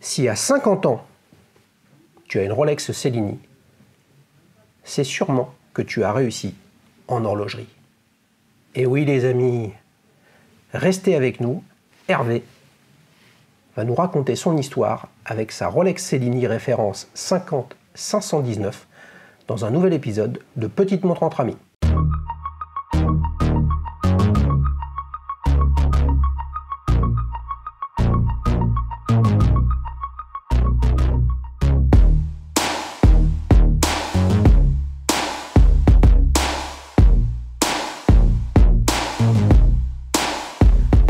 Si à 50 ans, tu as une Rolex Cellini, c'est sûrement que tu as réussi en horlogerie. Et oui les amis, restez avec nous, Hervé va nous raconter son histoire avec sa Rolex Cellini référence 50519 dans un nouvel épisode de Petite Montre entre amis.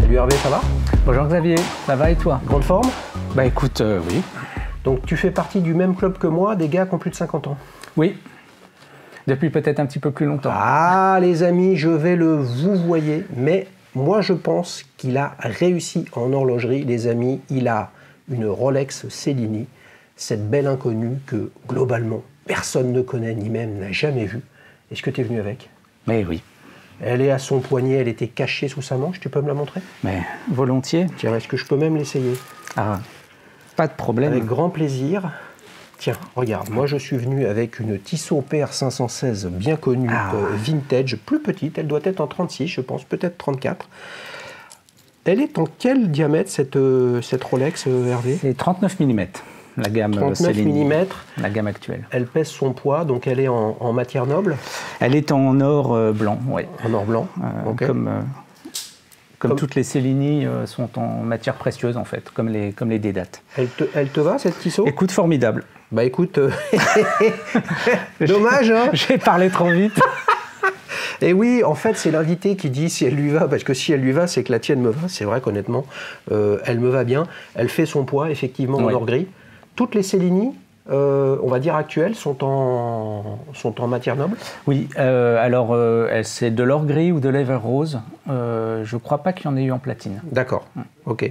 Salut Hervé, ça va? Bonjour Xavier, ça va et toi? Grande forme? Bah écoute, oui. Donc tu fais partie du même club que moi, des gars qui ont plus de 50 ans? Oui, depuis peut-être un petit peu plus longtemps. Ah les amis, je vais le vous voyez, mais moi je pense qu'il a réussi en horlogerie, les amis. Il a une Rolex Cellini, cette belle inconnue que globalement personne ne connaît ni même n'a jamais vue. Est-ce que tu es venu avec? Mais oui. Elle est à son poignet, elle était cachée sous sa manche, tu peux me la montrer? Mais volontiers. Tiens, est-ce que je peux même l'essayer? Ah, pas de problème. Avec grand plaisir. Tiens, regarde, moi je suis venu avec une Tissot PR516 bien connue, vintage, plus petite, elle doit être en 36, je pense, peut-être 34. Elle est en quel diamètre cette Rolex, Hervé? C'est 39 mm, la gamme 39 Cellini, mm, la gamme actuelle. elle pèse son poids, donc elle est en matière noble? Elle est en or blanc, oui. En or blanc, ok. Comme toutes les Cellini sont en matière précieuse en fait, comme les D-dates. Elle te va cette Tissot? Écoute, formidable. Bah écoute, dommage hein. J'ai parlé trop vite. Et oui, en fait, c'est l'invité qui dit si elle lui va, parce que si elle lui va, c'est que la tienne me va. C'est vrai qu'honnêtement, elle me va bien. Elle fait son poids, effectivement, en or gris. Toutes les Cellini, on va dire actuelles, sont en matière noble? Oui, alors c'est de l'or gris ou de l'ever rose. Je ne crois pas qu'il y en ait eu en platine. D'accord, ok.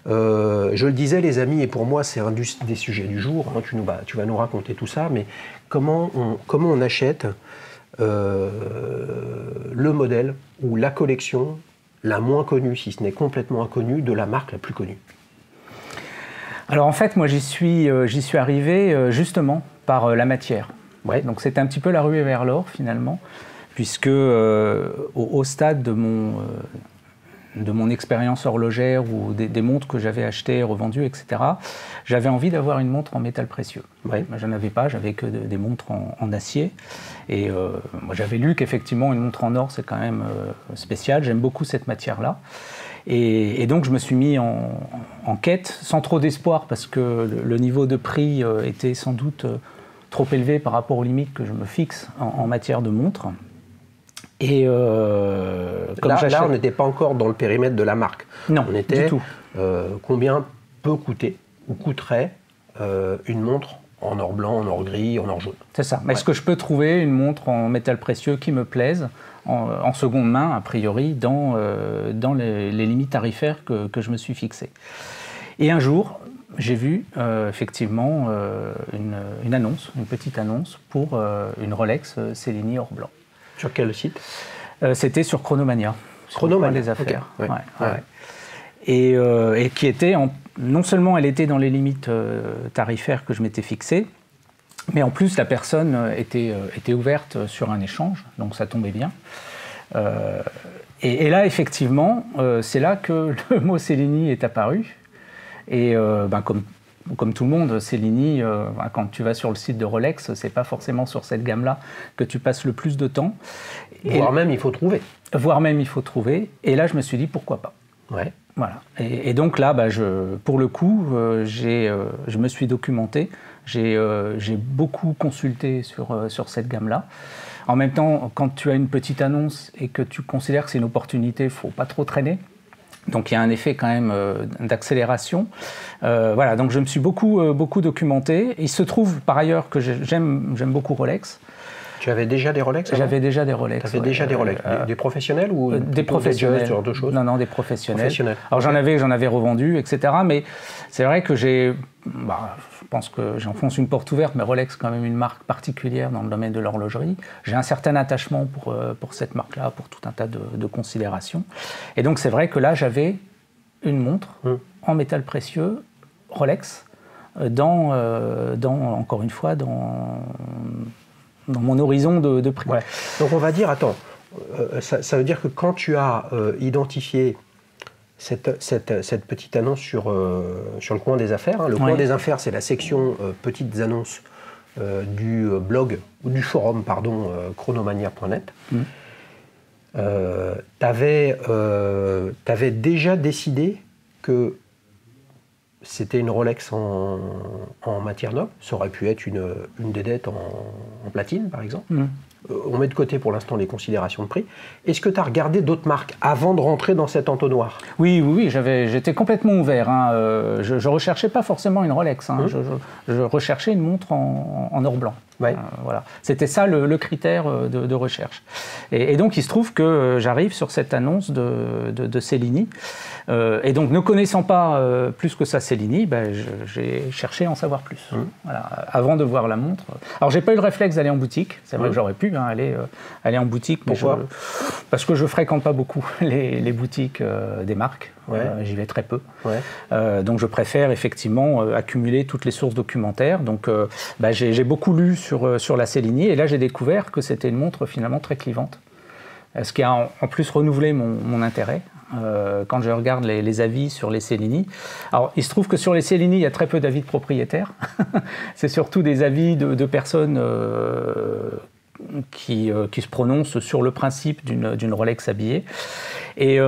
Je le disais, les amis, et pour moi, c'est un des sujets du jour. Hein, tu vas nous raconter tout ça, mais comment on achète le modèle ou la collection la moins connue, si ce n'est complètement inconnue, de la marque la plus connue? Alors en fait, moi j'y suis arrivé justement par la matière. Ouais. Donc c'était un petit peu la ruée vers l'or finalement, puisque au stade de mon expérience horlogère ou des montres que j'avais achetées, revendues, etc., j'avais envie d'avoir une montre en métal précieux. Ouais. Je n'en avais pas, j'avais que des montres en acier. Et moi j'avais lu qu'effectivement une montre en or c'est quand même spécial, j'aime beaucoup cette matière-là. Et donc je me suis mis en quête, sans trop d'espoir, parce que le niveau de prix était sans doute trop élevé par rapport aux limites que je me fixe en matière de montre. Et là, on n'était pas encore dans le périmètre de la marque. Non, on était, du tout. Combien peut coûter ou coûterait une montre en or blanc, en or gris, en or jaune? C'est ça. Ouais. Est-ce que je peux trouver une montre en métal précieux qui me plaise, en seconde main, a priori, dans les limites tarifaires que je me suis fixées? Et un jour, j'ai vu effectivement une annonce, une petite annonce pour une Rolex Cellini or blanc. Sur quel site? C'était sur Chronomania. Chronomania, des affaires. Okay. Ouais. Et qui était, non seulement elle était dans les limites tarifaires que je m'étais fixées, mais en plus la personne était ouverte sur un échange, donc ça tombait bien. Et là, effectivement, c'est là que le mot Cellini est apparu. Et comme tout le monde, Cellini, quand tu vas sur le site de Rolex, c'est pas forcément sur cette gamme-là que tu passes le plus de temps. Voire même il faut trouver. Voire même il faut trouver. Et là, je me suis dit pourquoi pas. Ouais. Voilà. Et donc là, pour le coup, je me suis documenté. J'ai beaucoup consulté sur cette gamme-là. En même temps, quand tu as une petite annonce et que tu considères que c'est une opportunité, il ne faut pas trop traîner. Donc il y a un effet quand même d'accélération. Voilà, donc je me suis beaucoup documenté. Il se trouve par ailleurs que j'aime beaucoup Rolex. Tu avais déjà des Rolex? J'avais déjà des Rolex. Tu avais déjà des Rolex, des professionnels ou des professionnels? Ce genre de choses? Non, des professionnels. Alors okay. j'en avais revendu, etc. Mais c'est vrai que je pense que j'enfonce une porte ouverte, mais Rolex, quand même une marque particulière dans le domaine de l'horlogerie. J'ai un certain attachement pour cette marque-là, pour tout un tas de considérations. Et donc c'est vrai que là, j'avais une montre en métal précieux Rolex encore une fois, dans mon horizon de prix. Ouais. Donc on va dire, attends, ça veut dire que quand tu as identifié cette petite annonce sur le coin des affaires, hein, le coin des affaires, c'est la section petites annonces du blog, ou du forum, pardon, chronomania.net, t'avais déjà décidé que c'était une Rolex en matière noble. Ça aurait pu être une des dettes en platine, par exemple. On met de côté pour l'instant les considérations de prix. Est-ce que tu as regardé d'autres marques avant de rentrer dans cet entonnoir? Oui, j'étais complètement ouvert. Hein. Je ne recherchais pas forcément une Rolex. Hein. Je recherchais une montre en or blanc. Ouais. Voilà. C'était ça le critère de recherche. Et donc, il se trouve que j'arrive sur cette annonce de Cellini. Et donc, ne connaissant pas plus que ça Cellini, j'ai cherché à en savoir plus. Voilà, avant de voir la montre. Alors, j'ai pas eu le réflexe d'aller en boutique. C'est vrai que j'aurais pu aller en boutique. Pourquoi? Parce que je fréquente pas beaucoup les boutiques des marques. J'y vais très peu. Donc, je préfère effectivement accumuler toutes les sources documentaires. Donc, j'ai beaucoup lu sur la Cellini. Et là, j'ai découvert que c'était une montre finalement très clivante. Ce qui a en plus renouvelé mon intérêt. Quand je regarde les avis sur les Cellini. Alors, il se trouve que sur les Cellini, il y a très peu d'avis de propriétaires. C'est surtout des avis de personnes qui se prononcent sur le principe d'une Rolex habillée. Et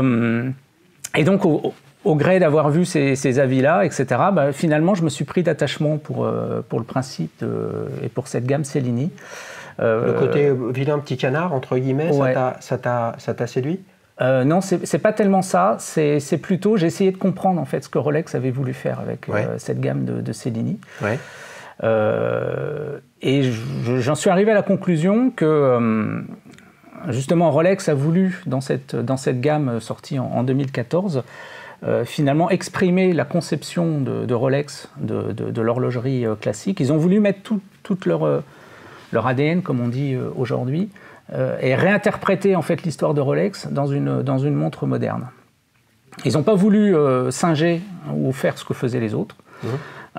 donc, au gré d'avoir vu ces avis-là, etc., finalement, je me suis pris d'attachement pour le principe et pour cette gamme Cellini. Le côté vilain petit canard, entre guillemets, ça t'a séduit? Non, c'est pas tellement ça. C'est plutôt, j'ai essayé de comprendre en fait ce que Rolex avait voulu faire avec cette gamme de Cellini. Et j'en suis arrivé à la conclusion que justement Rolex a voulu, dans cette gamme sortie en 2014, finalement exprimer la conception de Rolex, de l'horlogerie classique. Ils ont voulu mettre tout leur ADN, comme on dit aujourd'hui, et réinterpréter en fait l'histoire de Rolex dans une montre moderne. Ils n'ont pas voulu singer ou faire ce que faisaient les autres.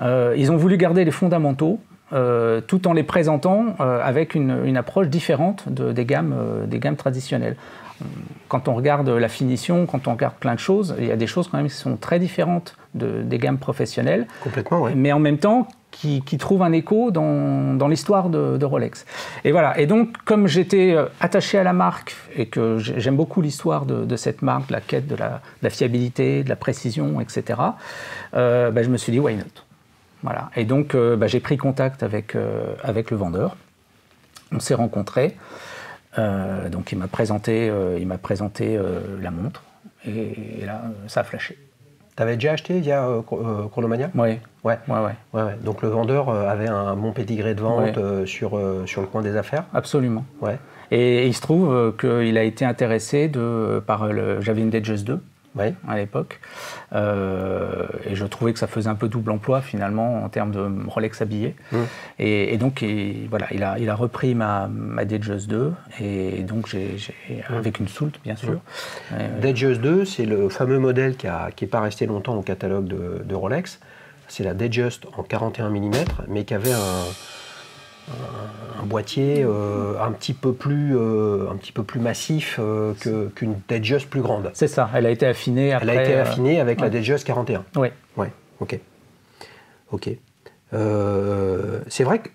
Ils ont voulu garder les fondamentaux tout en les présentant avec une approche différente des gammes traditionnelles. Quand on regarde la finition, quand on regarde plein de choses, il y a des choses quand même qui sont très différentes des gammes professionnelles. Complètement, oui. Mais en même temps, qui trouvent un écho dans l'histoire de Rolex. Et voilà. Et donc, comme j'étais attaché à la marque et que j'aime beaucoup l'histoire de cette marque, la quête de la fiabilité, de la précision, etc., je me suis dit, why not? Voilà. Et donc, j'ai pris contact avec le vendeur. On s'est rencontrés. Donc, il m'a présenté la montre. Et là, ça a flashé. Tu avais déjà acheté via Chronomania? Oui. Ouais. Donc le vendeur avait un bon pédigré de vente sur le coin des affaires? Absolument. Ouais. Et il se trouve qu'il a été intéressé j'avais une Datejust 2 à l'époque. Et je trouvais que ça faisait un peu double emploi finalement en termes de Rolex habillé. Et donc il a repris ma Datejust 2 et donc avec une Soult bien sûr. Datejust 2, c'est le fameux modèle qui n'est pas resté longtemps au catalogue de Rolex. C'est la Datejust en 41 mm mais qui avait un boîtier un petit peu plus massif qu'une Datejust plus grande. C'est ça, elle a été affinée après. Elle a été affinée avec la Datejust 41. Oui. Ouais, ok. C'est vrai que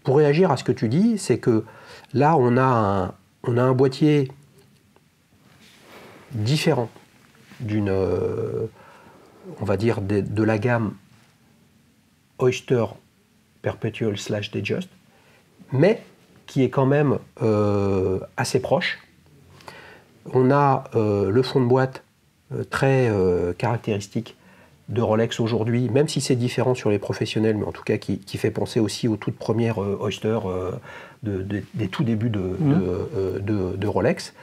pour réagir à ce que tu dis, c'est que là on a un boîtier différent on va dire de la gamme Oyster Perpetual / Datejust, mais qui est quand même assez proche. On a le fond de boîte très caractéristique de Rolex aujourd'hui, même si c'est différent sur les professionnels, mais en tout cas qui fait penser aussi aux toutes premières Oyster des tout débuts de Rolex.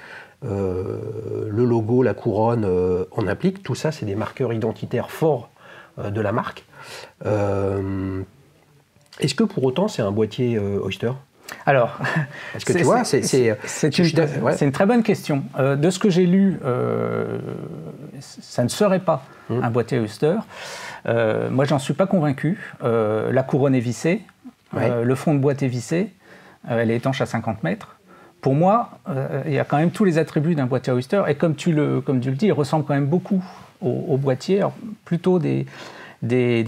Le logo, la couronne en implique, tout ça c'est des marqueurs identitaires forts de la marque. Est-ce que pour autant c'est un boîtier Oyster? Alors, parce que tu vois, c'est une très bonne question. De ce que j'ai lu, ça ne serait pas un boîtier Oyster. Moi, j'en suis pas convaincu. La couronne est vissée, le fond de boîte est vissé, elle est étanche à 50 mètres. Pour moi, il y a quand même tous les attributs d'un boîtier Oyster. Et comme tu le dis, il ressemble quand même beaucoup au boîtier, alors plutôt des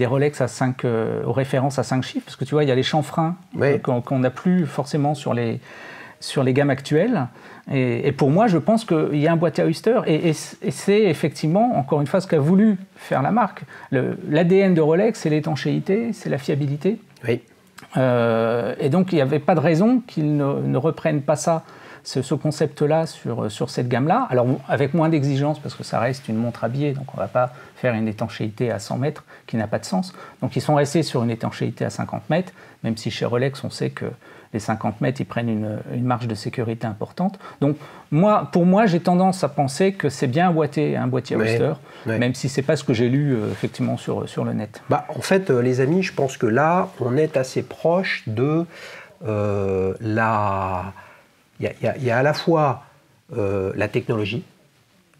Rolex à 5, aux références à 5 chiffres, parce que tu vois, il y a les chanfreins qu'on n'a plus forcément sur les gammes actuelles. Et pour moi, je pense qu'il y a un boîtier Oyster, et c'est effectivement, encore une fois, ce qu'a voulu faire la marque. L'ADN de Rolex, c'est l'étanchéité, c'est la fiabilité. Oui. Et donc, il n'y avait pas de raison qu'ils ne reprennent pas ça, ce concept-là sur cette gamme-là. Alors, avec moins d'exigences, parce que ça reste une montre habillée, donc on ne va pas faire une étanchéité à 100 mètres qui n'a pas de sens. Donc, ils sont restés sur une étanchéité à 50 mètres, même si chez Rolex, on sait que les 50 mètres, ils prennent une marge de sécurité importante. Donc, pour moi, j'ai tendance à penser que c'est bien un boîtier Oyster, même si ce n'est pas ce que j'ai lu effectivement sur le net. En fait, les amis, je pense que là, on est assez proche de la... Il y a à la fois la technologie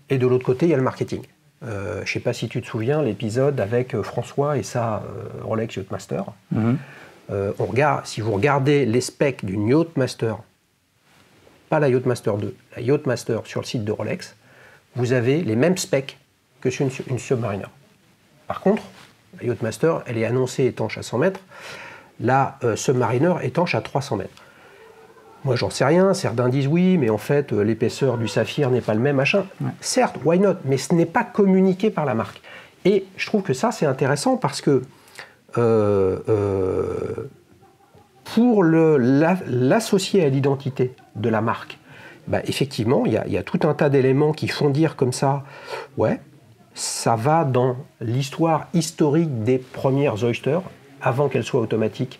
et de l'autre côté, il y a le marketing. Je ne sais pas si tu te souviens, l'épisode avec François et sa Rolex Yachtmaster. Si vous regardez les specs d'une Yachtmaster, pas la Yachtmaster 2, la Yachtmaster sur le site de Rolex, vous avez les mêmes specs que sur une Submariner. Par contre, la Yachtmaster, elle est annoncée étanche à 100 mètres, la Submariner étanche à 300 mètres. Moi, j'en sais rien, certains disent oui, mais en fait, l'épaisseur du saphir n'est pas le même, machin. Ouais. Certes, why not, mais ce n'est pas communiqué par la marque. Et je trouve que ça, c'est intéressant parce que pour l'associer à l'identité de la marque, effectivement, il y a tout un tas d'éléments qui font dire comme ça, ouais, ça va dans l'histoire historique des premières Oyster, avant qu'elles soient automatiques,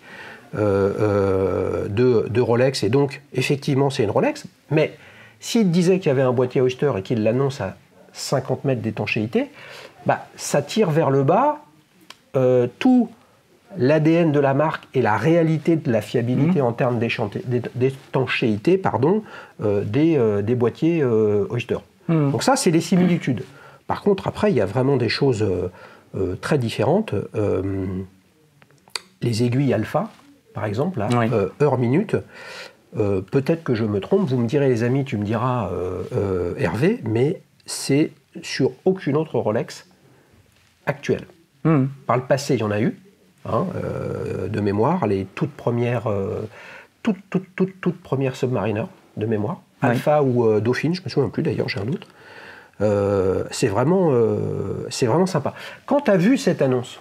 de Rolex, et donc effectivement c'est une Rolex, mais s'il disait qu'il y avait un boîtier Oyster et qu'il l'annonce à 50 mètres d'étanchéité, ça tire vers le bas tout l'ADN de la marque et la réalité de la fiabilité en termes d'étanchéité des boîtiers Oyster. Donc ça, c'est les similitudes. Par contre, après, il y a vraiment des choses très différentes. Les aiguilles alpha, par exemple, là, heure-minute, peut-être que je me trompe, vous me direz les amis, tu me diras Hervé, mais c'est sur aucune autre Rolex actuelle. Par le passé, il y en a eu, de mémoire, les toutes premières Submariner de mémoire, Alpha ou Dauphine, je me souviens plus d'ailleurs, j'ai un doute. C'est vraiment sympa. Quand tu as vu cette annonce,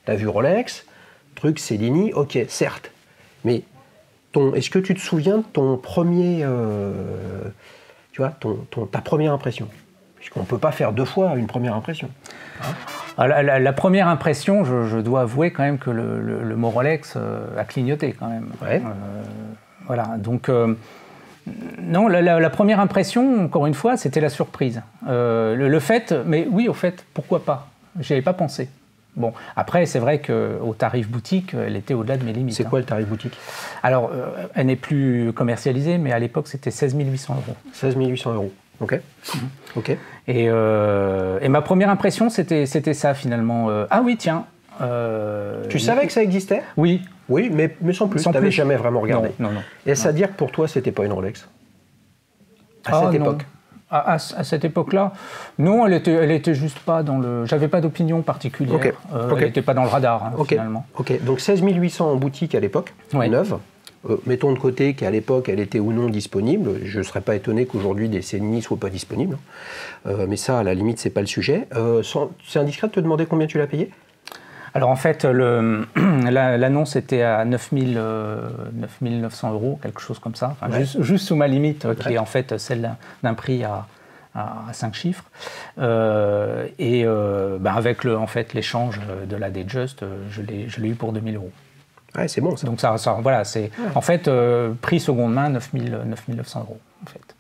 tu as vu Rolex, truc Cellini, ok, certes, mais est-ce que tu te souviens de ton premier, ta première impression? Puisqu'on ne peut pas faire deux fois une première impression. La première impression, je dois avouer quand même que le mot Rolex a clignoté quand même. Ouais. Voilà, donc non, la première impression, encore une fois, c'était la surprise. Le fait, mais oui, au fait, pourquoi pas? J'y avais pas pensé. Bon, après, c'est vrai qu'au tarif boutique, elle était au-delà de mes limites. C'est quoi le tarif boutique? Alors, elle n'est plus commercialisée, mais à l'époque, c'était 16 800 €. 16 800 €, ok. Ok. Et ma première impression, c'était ça, finalement. Ah oui, tiens. Tu savais que ça existait? Oui. Oui, mais sans plus. Tu n'avais jamais vraiment regardé. Non. Est-ce à dire que pour toi, c'était pas une Rolex? À cette époque? À cette époque-là, non, elle était juste pas dans le... J'avais pas d'opinion particulière. Elle n'était pas dans le radar, finalement. Ok, donc 16 800 en boutique à l'époque, neuve. Mettons de côté qu'à l'époque, elle était ou non disponible. Je ne serais pas étonné qu'aujourd'hui, des Cellini ne soient pas disponibles. Mais ça, à la limite, c'est pas le sujet. C'est indiscret de te demander combien tu l'as payé? Alors en fait, l'annonce était à 9 900 €, quelque chose comme ça, juste sous ma limite, qui est en fait celle d'un prix à 5 chiffres. Avec en fait, l'échange de la Datejust, je l'ai eu pour 2 000 €. Ouais, c'est bon ça. Donc voilà, c'est en fait prix seconde main 9 900 € en fait.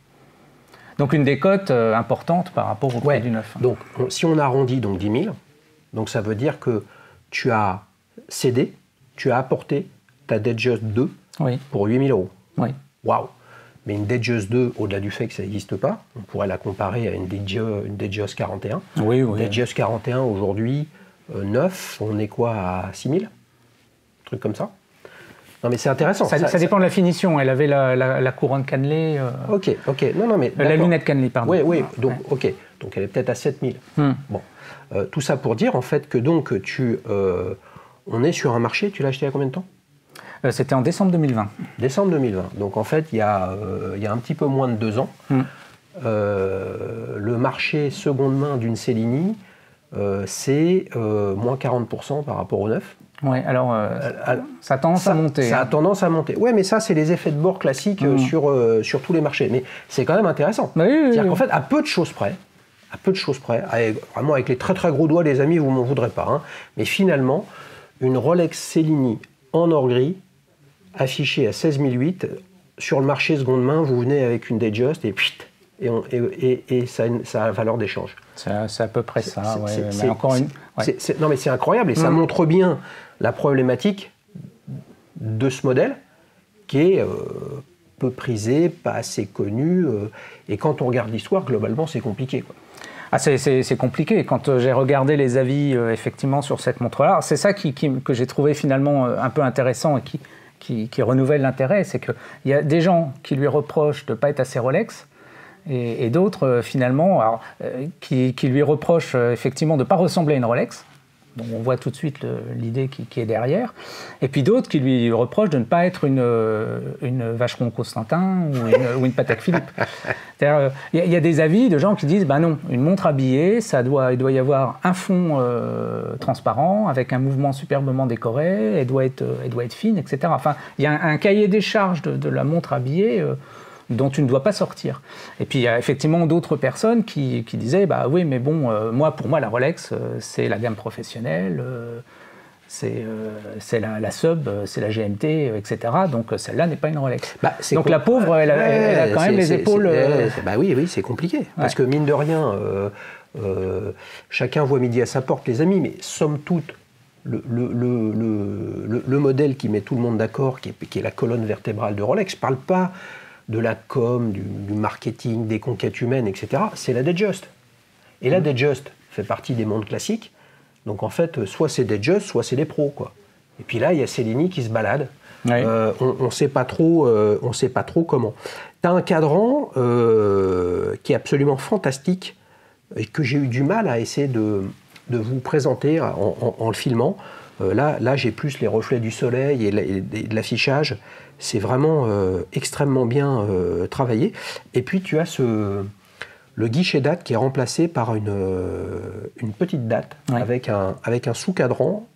Donc une décote importante par rapport au prix du neuf. Donc si on arrondit donc 10 000, donc ça veut dire que tu as cédé, tu as apporté ta Datejust 2 Oui. pour 8 000 €. Oui. Waouh! Mais une Datejust 2, au-delà du fait que ça n'existe pas, on pourrait la comparer à une Datejust 41. Oui, oui. Une Datejust 41 aujourd'hui, neuf, on est quoi à 6 000? Un truc comme ça. Non mais c'est intéressant. Ça dépend de la finition. Elle avait la couronne cannelée. Ok. Non mais la lunette cannelée, pardon. Oui. Donc ok. Donc elle est peut-être à 7 000. Bon. Tout ça pour dire en fait que donc on est sur un marché. Tu l'as acheté il y a combien de temps? C'était en décembre 2020. Décembre 2020. Donc en fait il y a un petit peu moins de 2 ans. Le marché seconde main d'une Cellini, c'est moins 40% par rapport au neuf. Oui, alors ça a tendance à monter. Ça a tendance à monter. Oui, mais ça, c'est les effets de bord classiques sur tous les marchés. Mais c'est quand même intéressant. Oui, c'est-à-dire qu'en fait, à peu de choses près, vraiment avec les très très gros doigts, les amis, vous ne m'en voudrez pas, hein, mais finalement, une Rolex Cellini en or gris, affichée à 16 008, sur le marché seconde main, vous venez avec une Datejust et ça a valeur d'échange. C'est à peu près ça. Non, mais c'est incroyable et ça montre bien la problématique de ce modèle qui est peu prisé, pas assez connu. Et quand on regarde l'histoire, globalement, c'est compliqué, quoi. Ah, c'est compliqué. Quand j'ai regardé les avis effectivement sur cette montre-là, c'est ça que j'ai trouvé finalement un peu intéressant et qui renouvelle l'intérêt. C'est qu'il y a des gens qui lui reprochent de ne pas être assez Rolex. Et d'autres, finalement, qui lui reprochent effectivement de ne pas ressembler à une Rolex. Donc on voit tout de suite l'idée qui est derrière. Et puis d'autres qui lui reprochent de ne pas être une Vacheron Constantin ou une Patek Philippe. C'est-à-dire, il y a des avis de gens qui disent bah non, une montre habillée, il doit y avoir un fond transparent avec un mouvement superbement décoré, elle doit être fine, etc. Enfin, il y a un cahier des charges de la montre habillée dont tu ne dois pas sortir. Et puis il y a effectivement d'autres personnes qui disaient bah oui mais bon pour moi la Rolex c'est la gamme professionnelle, c'est la Sub, c'est la GMT, etc. Donc celle-là n'est pas une Rolex. Donc la pauvre elle a quand même les épaules. Bah oui c'est compliqué parce que mine de rien chacun voit midi à sa porte les amis, mais somme toute le modèle qui met tout le monde d'accord, qui est la colonne vertébrale de Rolex, je parle pas de la com, du marketing, des conquêtes humaines, etc., c'est la Datejust. Et la Datejust fait partie des montres classiques. Donc en fait, soit c'est Datejust, soit c'est les pros, quoi. Et puis là, il y a Cellini qui se balade. Oui. On sait pas trop comment. Tu as un cadran qui est absolument fantastique et que j'ai eu du mal à essayer de vous présenter en le filmant. Là, j'ai plus les reflets du soleil et de l'affichage. C'est vraiment extrêmement bien travaillé. Et puis, tu as le guichet date qui est remplacé par une petite date avec un sous-cadran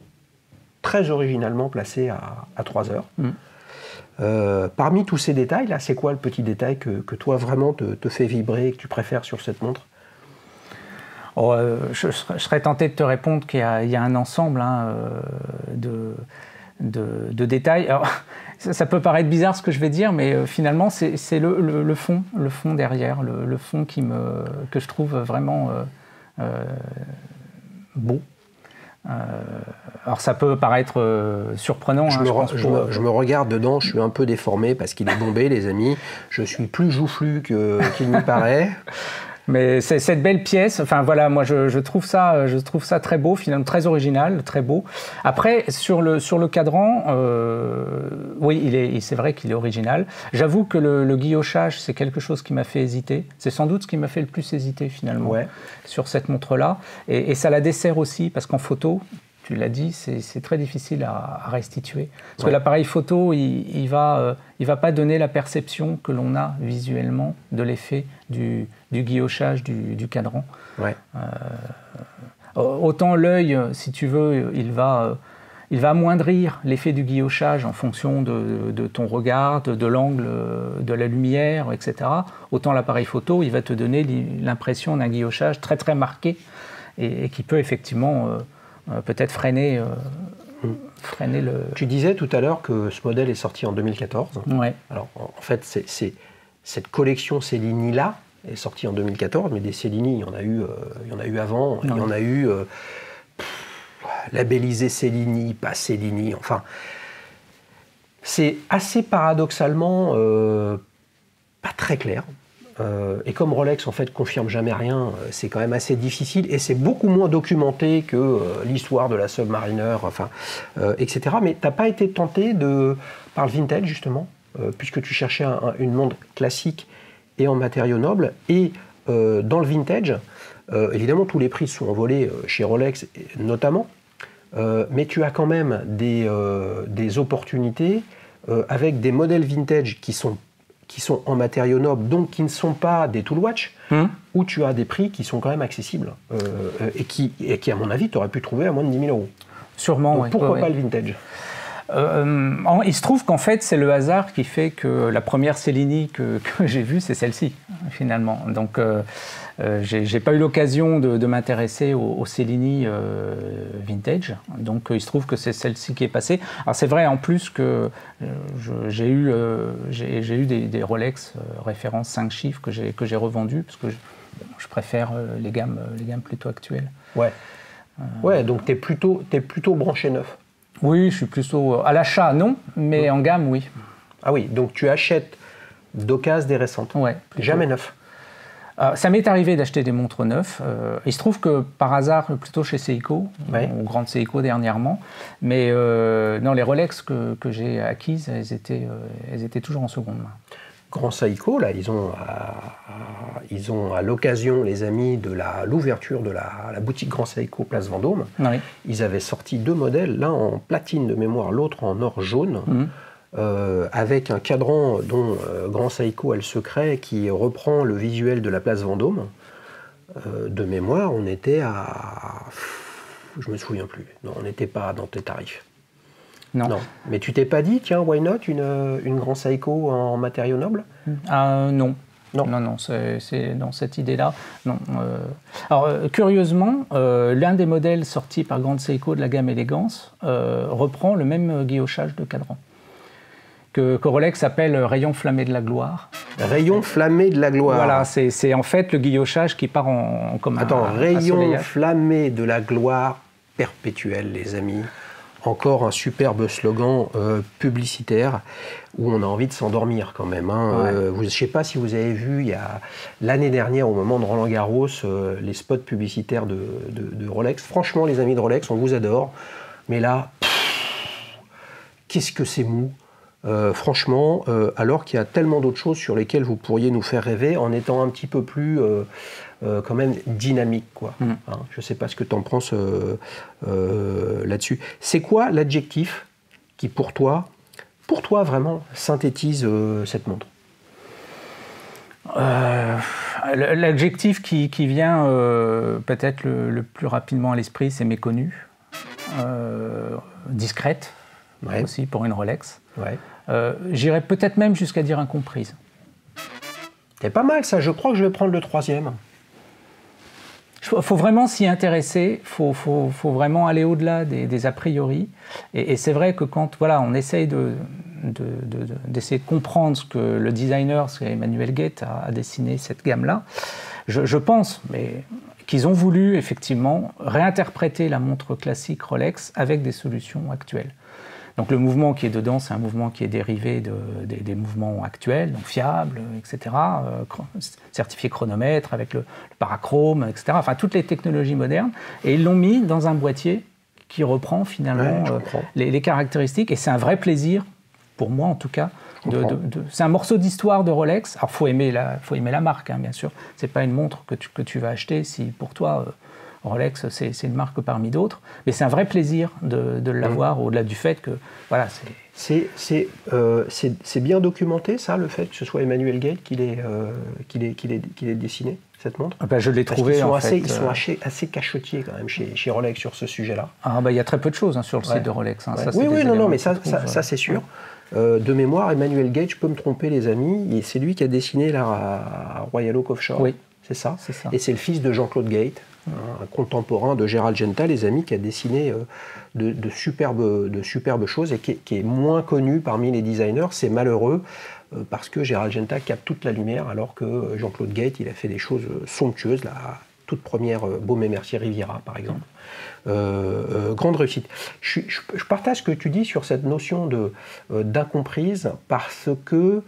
très originalement placé à 3 heures. Parmi tous ces détails, là, c'est quoi le petit détail que toi, vraiment, te fait vibrer et que tu préfères sur cette montre ? Je serais tenté de te répondre qu'il y a un ensemble de détails. Alors, ça peut paraître bizarre ce que je vais dire, mais finalement, c'est le fond derrière, le fond que je trouve vraiment beau. Alors ça peut paraître surprenant. Je me regarde dedans, je suis un peu déformé parce qu'il est bombé, les amis. Je suis plus joufflu qu'il n'y paraît. Mais c'est cette belle pièce, enfin voilà, moi je trouve ça très beau, finalement très original, très beau. Après sur le cadran, oui, c'est vrai qu'il est original. J'avoue que le guillochage, c'est quelque chose qui m'a fait hésiter. C'est sans doute ce qui m'a fait le plus hésiter finalement sur cette montre-là. Et ça la dessert aussi parce qu'en photo, tu l'as dit, c'est très difficile à restituer. Parce que l'appareil photo, il va pas donner la perception que l'on a visuellement de l'effet du guillochage du cadran. Autant l'œil, si tu veux, il va amoindrir l'effet du guillochage en fonction de ton regard, de l'angle de la lumière, etc. Autant l'appareil photo, il va te donner l'impression d'un guillochage très très marqué et qui peut effectivement peut-être freiner le... Tu disais tout à l'heure que ce modèle est sorti en 2014. Ouais. Alors, en fait, cette collection Cellini-là est sortie en 2014, mais des Cellini, il y en a eu avant. Il y en a eu labellisé Cellini, pas Cellini, enfin... C'est assez paradoxalement pas très clair. Et comme Rolex en fait confirme jamais rien, c'est quand même assez difficile et c'est beaucoup moins documenté que l'histoire de la Submariner, enfin, etc. Mais t'as pas été tenté par le vintage justement, puisque tu cherchais une montre classique et en matériaux nobles, et dans le vintage, évidemment tous les prix sont envolés chez Rolex notamment, mais tu as quand même des opportunités avec des modèles vintage qui sont en matériaux nobles, donc qui ne sont pas des tool watch, où tu as des prix qui sont quand même accessibles et qui, à mon avis, tu aurais pu trouver à moins de 10 000 euros. Sûrement, donc, oui. Pourquoi pas le vintage? Il se trouve qu'en fait, c'est le hasard qui fait que la première Cellini que j'ai vue, c'est celle-ci, finalement. Donc, j'ai pas eu l'occasion de m'intéresser aux Cellini vintage. Donc, il se trouve que c'est celle-ci qui est passée. Alors, c'est vrai en plus que j'ai eu des Rolex référence 5 chiffres que j'ai revendus parce que je préfère les gammes plutôt actuelles. Ouais. Ouais, donc t'es plutôt branché neuf. Oui, je suis plutôt à l'achat, non, mais en gamme, oui. Ah oui, donc tu achètes d'occasion des récentes. Ouais. Jamais neuf. Ça m'est arrivé d'acheter des montres neuves. Il se trouve que par hasard, plutôt chez Seiko, ou Grande Seiko dernièrement, mais non, les Rolex que j'ai acquises, elles étaient toujours en seconde main. Grand Seiko, là, ils ont à l'occasion, les amis, de l'ouverture de la boutique Grand Seiko Place Vendôme, oui. Ils avaient sorti 2 modèles, l'un en platine de mémoire, l'autre en or jaune, avec un cadran dont Grand Seiko a le secret, qui reprend le visuel de la Place Vendôme. De mémoire, on était à... Je me souviens plus. Non, on n'était pas dans tes tarifs. Non. Mais tu t'es pas dit, tiens, why not une Grand Seiko en matériaux nobles? Non. Non, c'est dans cette idée-là. Non. Alors, curieusement, l'un des modèles sortis par Grande Seiko de la gamme Élégance reprend le même guillochage de cadran que Rolex appelle rayon flammé de la gloire. Rayon flammé de la gloire. Voilà, c'est en fait le guillochage qui part comme rayon flammé de la gloire perpétuelle, les amis. Encore un superbe slogan publicitaire où on a envie de s'endormir quand même. Je ne sais pas si vous avez vu l'année dernière, au moment de Roland Garros, les spots publicitaires de Rolex. Franchement, les amis de Rolex, on vous adore. Mais là, qu'est-ce que c'est mou. Franchement, alors qu'il y a tellement d'autres choses sur lesquelles vous pourriez nous faire rêver en étant un petit peu plus quand même dynamique, quoi. Je ne sais pas ce que tu en penses là-dessus. C'est quoi l'adjectif qui pour toi vraiment synthétise cette montre? L'adjectif qui vient peut-être le plus rapidement à l'esprit, c'est méconnu, discrète aussi pour une Rolex. J'irais peut-être même jusqu'à dire incomprise. C'est pas mal ça, je crois que je vais prendre le 3e. Il faut vraiment s'y intéresser, il faut vraiment aller au-delà des a priori. Et c'est vrai que quand on essaye d'essayer de comprendre ce que le designer, c'est Emmanuel Gate, a dessiné cette gamme-là, je pense qu'ils ont voulu effectivement réinterpréter la montre classique Rolex avec des solutions actuelles. Donc le mouvement qui est dedans, c'est un mouvement qui est dérivé des mouvements actuels, donc fiables, etc., certifié chronomètre avec le parachrome, etc., enfin toutes les technologies modernes, et ils l'ont mis dans un boîtier qui reprend finalement les caractéristiques, et c'est un vrai plaisir, pour moi en tout cas, c'est un morceau d'histoire de Rolex. Alors faut aimer la marque, bien sûr, c'est pas une montre que tu vas acheter si pour toi... Rolex, c'est une marque parmi d'autres, mais c'est un vrai plaisir de l'avoir, au-delà du fait que, c'est bien documenté, ça, le fait que ce soit Emmanuel Gate qui l'ait dessiné, cette montre? Je l'ai trouvé, ils sont assez cachotiers, quand même, chez Rolex, sur ce sujet-là. Il y a très peu de choses sur le site de Rolex. Ça, mais ça c'est sûr. De mémoire, Emmanuel Gate, je peux me tromper, les amis, c'est lui qui a dessiné la Royal Oak Offshore. Oui. C'est ça. Et c'est le fils de Jean-Claude Gate, un contemporain de Gérald Genta, les amis, qui a dessiné de superbes choses et qui est moins connu parmi les designers. C'est malheureux parce que Gérald Genta capte toute la lumière alors que Jean-Claude Gate, il a fait des choses somptueuses. toute première Baume et Mercier Riviera, par exemple. Grande réussite. Je partage ce que tu dis sur cette notion d'incomprise parce que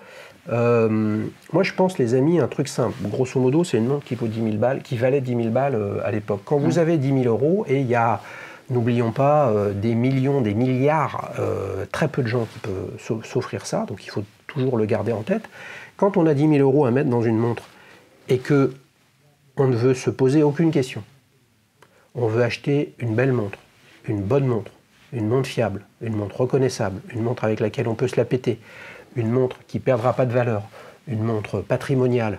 moi je pense, les amis, un truc simple. Grosso modo, c'est une montre qui vaut 10 000 balles, qui valait 10 000 balles à l'époque. Quand vous avez 10 000 euros, et il y a, n'oublions pas, des millions, des milliards, très peu de gens qui peuvent s'offrir ça, donc il faut toujours le garder en tête. Quand on a 10 000 euros à mettre dans une montre et que on ne veut se poser aucune question, on veut acheter une belle montre, une bonne montre, une montre fiable, une montre reconnaissable, une montre avec laquelle on peut se la péter, une montre qui ne perdra pas de valeur, une montre patrimoniale,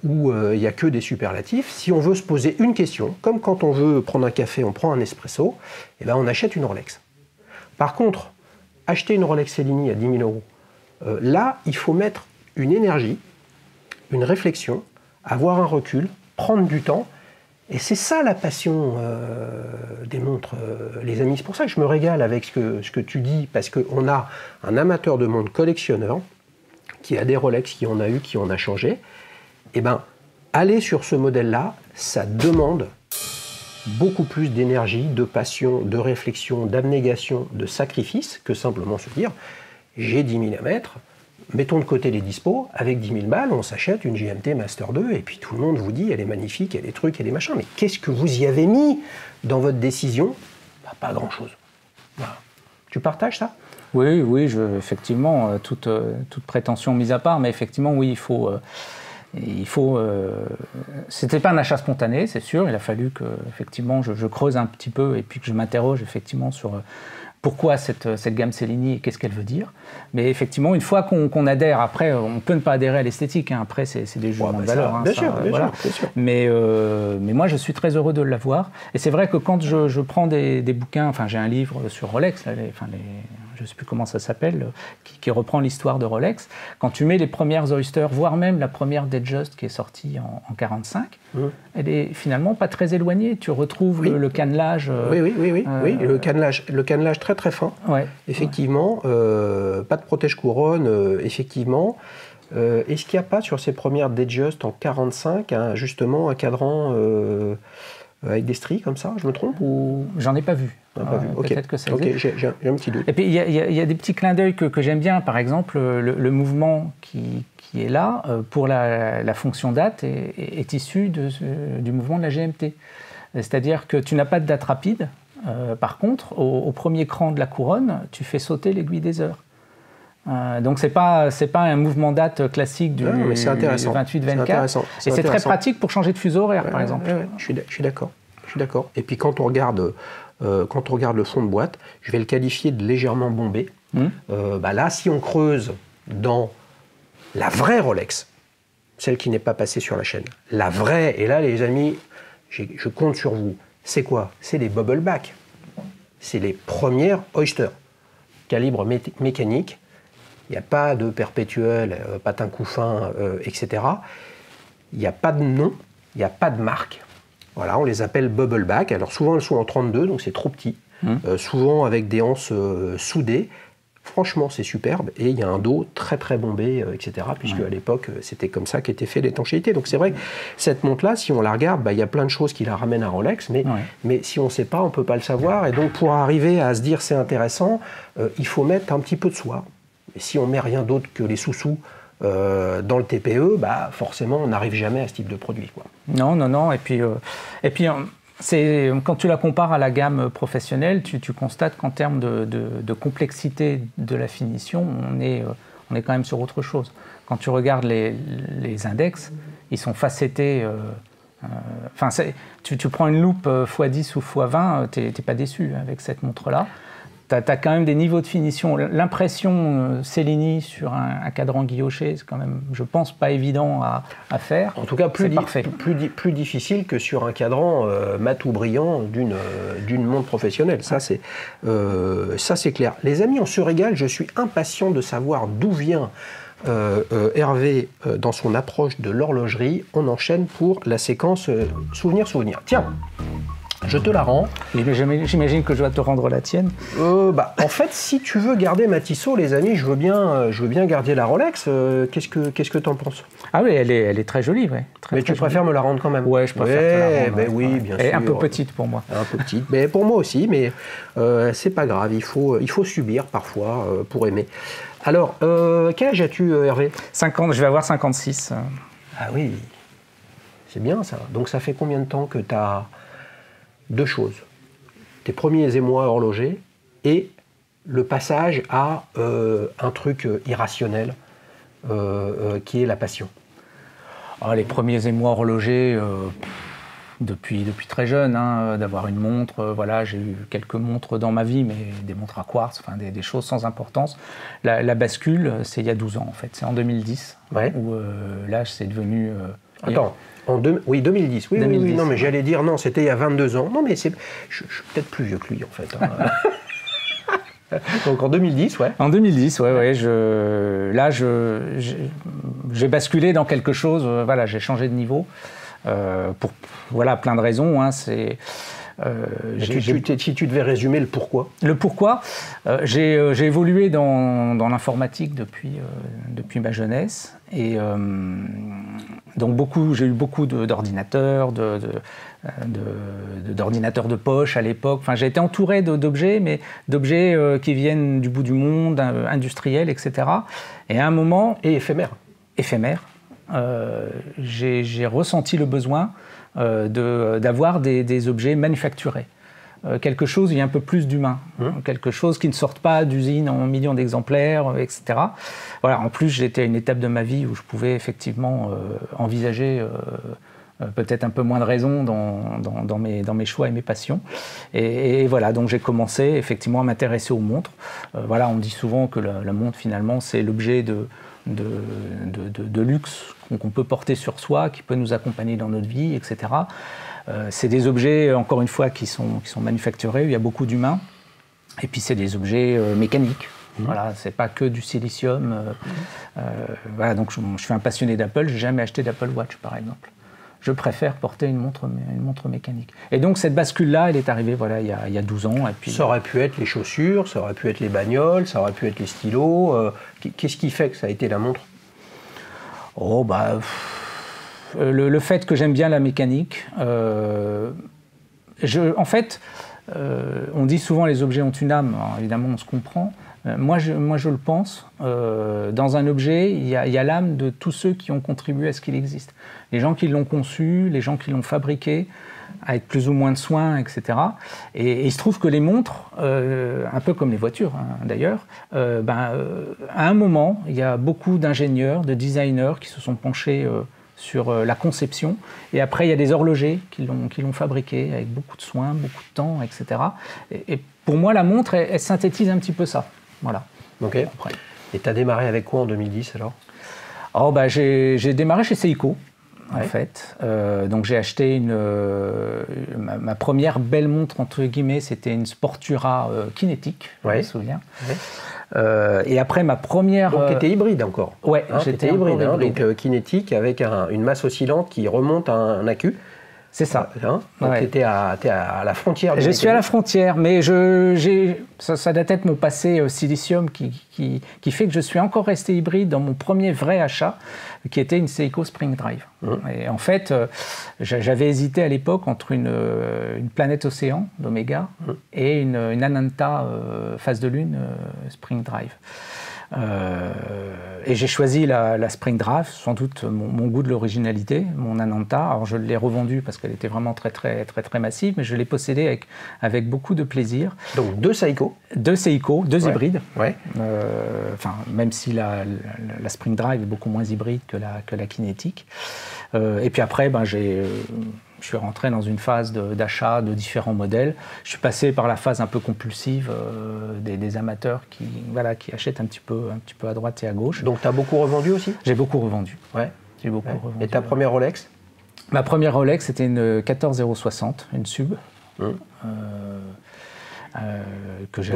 où il n'y a que des superlatifs. Si on veut se poser une question, comme quand on veut prendre un café, on prend un espresso, et ben on achète une Rolex. Par contre, acheter une Rolex Cellini à 10 000 euros, là, il faut mettre une énergie, une réflexion, avoir un recul, prendre du temps. Et c'est ça la passion des montres, les amis. C'est pour ça que je me régale avec ce que tu dis, parce qu'on a un amateur de montres collectionneur qui a des Rolex, qui en a eu, qui en a changé. Eh bien, aller sur ce modèle-là, ça demande beaucoup plus d'énergie, de passion, de réflexion, d'abnégation, de sacrifice, que simplement se dire « j'ai 10 000 à mettre ». Mettons de côté les dispos, avec 10 000 balles, on s'achète une GMT Master 2 et puis tout le monde vous dit elle est magnifique, elle est trucs, elle est machin. Mais qu'est-ce que vous y avez mis dans votre décision? Pas grand-chose. Voilà. Tu partages ça? Oui, effectivement, toute prétention mise à part, mais effectivement, oui, c'était pas un achat spontané, c'est sûr. Il a fallu que, effectivement, je creuse un petit peu et puis que je m'interroge effectivement sur pourquoi cette gamme Cellini et qu'est-ce qu'elle veut dire. Mais effectivement, une fois qu'on adhère, après, on peut ne pas adhérer à l'esthétique. Hein. Après, c'est des jugements de valeur. Bien sûr. Mais moi, je suis très heureux de l'avoir. Et c'est vrai que quand je prends des bouquins, enfin, j'ai un livre sur Rolex, je ne sais plus comment ça s'appelle, qui reprend l'histoire de Rolex. Quand tu mets les premières Oyster, voire même la première Datejust qui est sortie en 1945, elle est finalement pas très éloignée. Tu retrouves le cannelage. Oui, le cannelage très très fin. Ouais. Effectivement, pas de protège-couronne, effectivement. Est-ce qu'il n'y a pas sur ces premières Datejust en 1945 justement un cadran avec des stries comme ça? Je me trompe ou... J'en ai pas vu. Peut-être que ça existe. J'ai un petit doute. Et puis il y a des petits clins d'œil que j'aime bien. Par exemple, le mouvement qui est là pour la fonction date est issu du mouvement de la GMT. C'est-à-dire que tu n'as pas de date rapide. Par contre, au premier cran de la couronne, tu fais sauter l'aiguille des heures. Donc c'est pas un mouvement date classique du 28-24. Et c'est très pratique pour changer de fuseau horaire, par exemple. Je suis d'accord. Et puis quand on regarde le fond de boîte, je vais le qualifier de légèrement bombé. Là, si on creuse dans la vraie Rolex, celle qui n'est pas passée sur la chaîne, la vraie, et là les amis, je compte sur vous, c'est quoi? C'est les bubble back. C'est les premières Oyster. Calibre mécanique, il n'y a pas de perpétuel, patin couffin, etc. Il n'y a pas de nom, il n'y a pas de marque. Voilà, on les appelle bubble back. Alors souvent elles sont en 32, donc c'est trop petit. Souvent avec des anses soudées. Franchement, c'est superbe. Et il y a un dos très très bombé, etc. Puisque à l'époque, c'était comme ça qu'était fait l'étanchéité. Donc c'est vrai que cette montre-là, si on la regarde, il y a plein de choses qui la ramènent à Rolex. Mais si on ne sait pas, on ne peut pas le savoir. Et donc pour arriver à se dire c'est intéressant, il faut mettre un petit peu de soi. Et si on ne met rien d'autre que les sous-sous dans le TPE, forcément, on n'arrive jamais à ce type de produit, quoi. Non. Et puis quand tu la compares à la gamme professionnelle, tu constates qu'en termes de complexité de la finition, on est quand même sur autre chose. Quand tu regardes les index, ils sont facettés. Tu prends une loupe x10 ou x20, tu n'es pas déçu avec cette montre-là. Tu as quand même des niveaux de finition. L'impression Cellini sur un cadran guilloché, c'est quand même, je pense, pas évident à faire. En tout cas, plus difficile que sur un cadran mat ou brillant d'une montre professionnelle. Ça, c'est clair. Les amis, on se régale. Je suis impatient de savoir d'où vient Hervé dans son approche de l'horlogerie. On enchaîne pour la séquence souvenir. Tiens, Je te la rends. Mais j'imagine que je dois te rendre la tienne. En fait, si tu veux garder ma Tissot, les amis, je veux bien garder la Rolex. Qu'est-ce que t'en penses? Ah oui, elle est très jolie, ouais. Mais tu préfères me la rendre quand même? Ouais, je préfère te la rendre. Ben oui, bien sûr. Elle est un peu petite pour moi. Un peu petite, mais pour moi aussi, mais c'est pas grave, il faut subir parfois pour aimer. Alors, quel âge as-tu, Hervé? 50, je vais avoir 56. Ah oui, c'est bien ça. Donc ça fait combien de temps que tu as deux choses? Tes premiers émois horlogers et le passage à un truc irrationnel qui est la passion. Les premiers émois horlogers, depuis très jeune, hein, d'avoir une montre. Voilà, j'ai eu quelques montres dans ma vie, mais des montres à quartz, enfin des choses sans importance. La bascule, c'est il y a 12 ans en fait, c'est en 2010, ouais. Où là c'est devenu... Attends, oui, 2010, oui, 2010, oui, non, mais j'allais dire, non, c'était il y a 22 ans. Non, mais je suis peut-être plus vieux que lui en fait. Hein. Donc en 2010, ouais. En 2010, ouais, j'ai basculé dans quelque chose, voilà, j'ai changé de niveau. Pour plein de raisons. Hein, si tu devais résumer le pourquoi. Le pourquoi, j'ai évolué dans l'informatique depuis ma jeunesse. Et donc j'ai eu beaucoup d'ordinateurs, d'ordinateurs de poche à l'époque. Enfin, j'ai été entouré d'objets, mais d'objets qui viennent du bout du monde, industriels, etc. Et à un moment... Et éphémères. J'ai ressenti le besoin d'avoir des objets manufacturés. Quelque chose, il y a un peu plus d'humain. Quelque chose qui ne sorte pas d'usine en millions d'exemplaires, etc. Voilà, en plus, j'étais à une étape de ma vie où je pouvais effectivement envisager peut-être un peu moins de raison dans mes choix et mes passions. Et voilà, donc j'ai commencé effectivement à m'intéresser aux montres. Voilà, on dit souvent que la montre, finalement, c'est l'objet de luxe qu'on peut porter sur soi, qui peut nous accompagner dans notre vie, etc. C'est des objets, encore une fois, qui sont manufacturés, où il y a beaucoup d'humains. Et puis c'est des objets mécaniques. Voilà, c'est pas que du silicium. Voilà, donc je suis un passionné d'Apple. J'ai jamais acheté d'Apple Watch, par exemple. Je préfère porter une montre mécanique. Et donc cette bascule-là, elle est arrivée il y a 12 ans. Et puis... Ça aurait pu être les chaussures, ça aurait pu être les bagnoles, ça aurait pu être les stylos. Qu'est-ce qui fait que ça a été la montre? Le fait que j'aime bien la mécanique. En fait, on dit souvent les objets ont une âme. Alors, évidemment, on se comprend. Moi, je le pense. Dans un objet, il y a l'âme de tous ceux qui ont contribué à ce qu'il existe. Les gens qui l'ont conçu, les gens qui l'ont fabriqué, avec plus ou moins de soin, etc. Et il se trouve que les montres, un peu comme les voitures d'ailleurs, à un moment, il y a beaucoup d'ingénieurs, de designers qui se sont penchés sur la conception. Et après, il y a des horlogers qui l'ont fabriqué avec beaucoup de soin, beaucoup de temps, etc. Et pour moi, la montre, elle synthétise un petit peu ça. Voilà. Ok. Après. Et tu as démarré avec quoi en 2010 alors? J'ai démarré chez Seiko, en fait. Donc j'ai acheté ma première belle montre, entre guillemets, c'était une Sportura kinétique, je me souviens. Ouais. Et après ma première... Donc tu étais hybride encore? Ouais, j'étais hybride. Donc kinétique avec une masse oscillante qui remonte à un accu. C'est ça. Donc tu étais à la frontière. Je suis à la frontière, mais ça doit être mon passé silicium qui fait que je suis encore resté hybride dans mon premier vrai achat, qui était une Seiko Spring Drive. Et en fait, j'avais hésité à l'époque entre une Planète Océan d'Omega et une Ananta Phase de Lune Spring Drive. Et j'ai choisi la Spring Drive, sans doute mon goût de l'originalité, mon Ananta. Alors je l'ai revendue parce qu'elle était vraiment très très très très massive, mais je l'ai possédée avec beaucoup de plaisir. Donc deux Seiko, deux hybrides. Ouais. Même si la Spring Drive est beaucoup moins hybride que la kinétique. Et puis après, je suis rentré dans une phase d'achat de différents modèles. Je suis passé par la phase un peu compulsive des amateurs qui achètent un petit peu à droite et à gauche. Donc tu as beaucoup revendu aussi? J'ai beaucoup revendu. Ouais. J'ai beaucoup revendu. Et ta première Rolex? Ma première Rolex, c'était une 14060, une Sub. Donc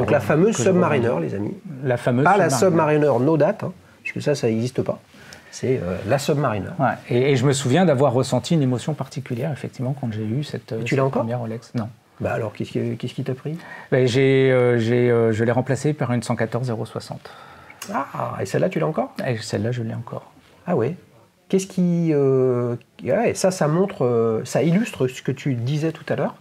la fameuse Submariner, les amis. La fameuse Pas la Submariner no date, parce que ça n'existe pas. C'est la Submariner. Ouais. Et je me souviens d'avoir ressenti une émotion particulière, effectivement, quand j'ai eu cette première Rolex. Non, Bah alors, qu'est-ce qui t'a pris? Ben, je l'ai remplacé par une 114 060. Ah, et celle-là, tu l'as encore? Et celle-là, je l'ai encore. Ah ouais. Qu'est-ce qui... ouais, ça montre, ça illustre ce que tu disais tout à l'heure,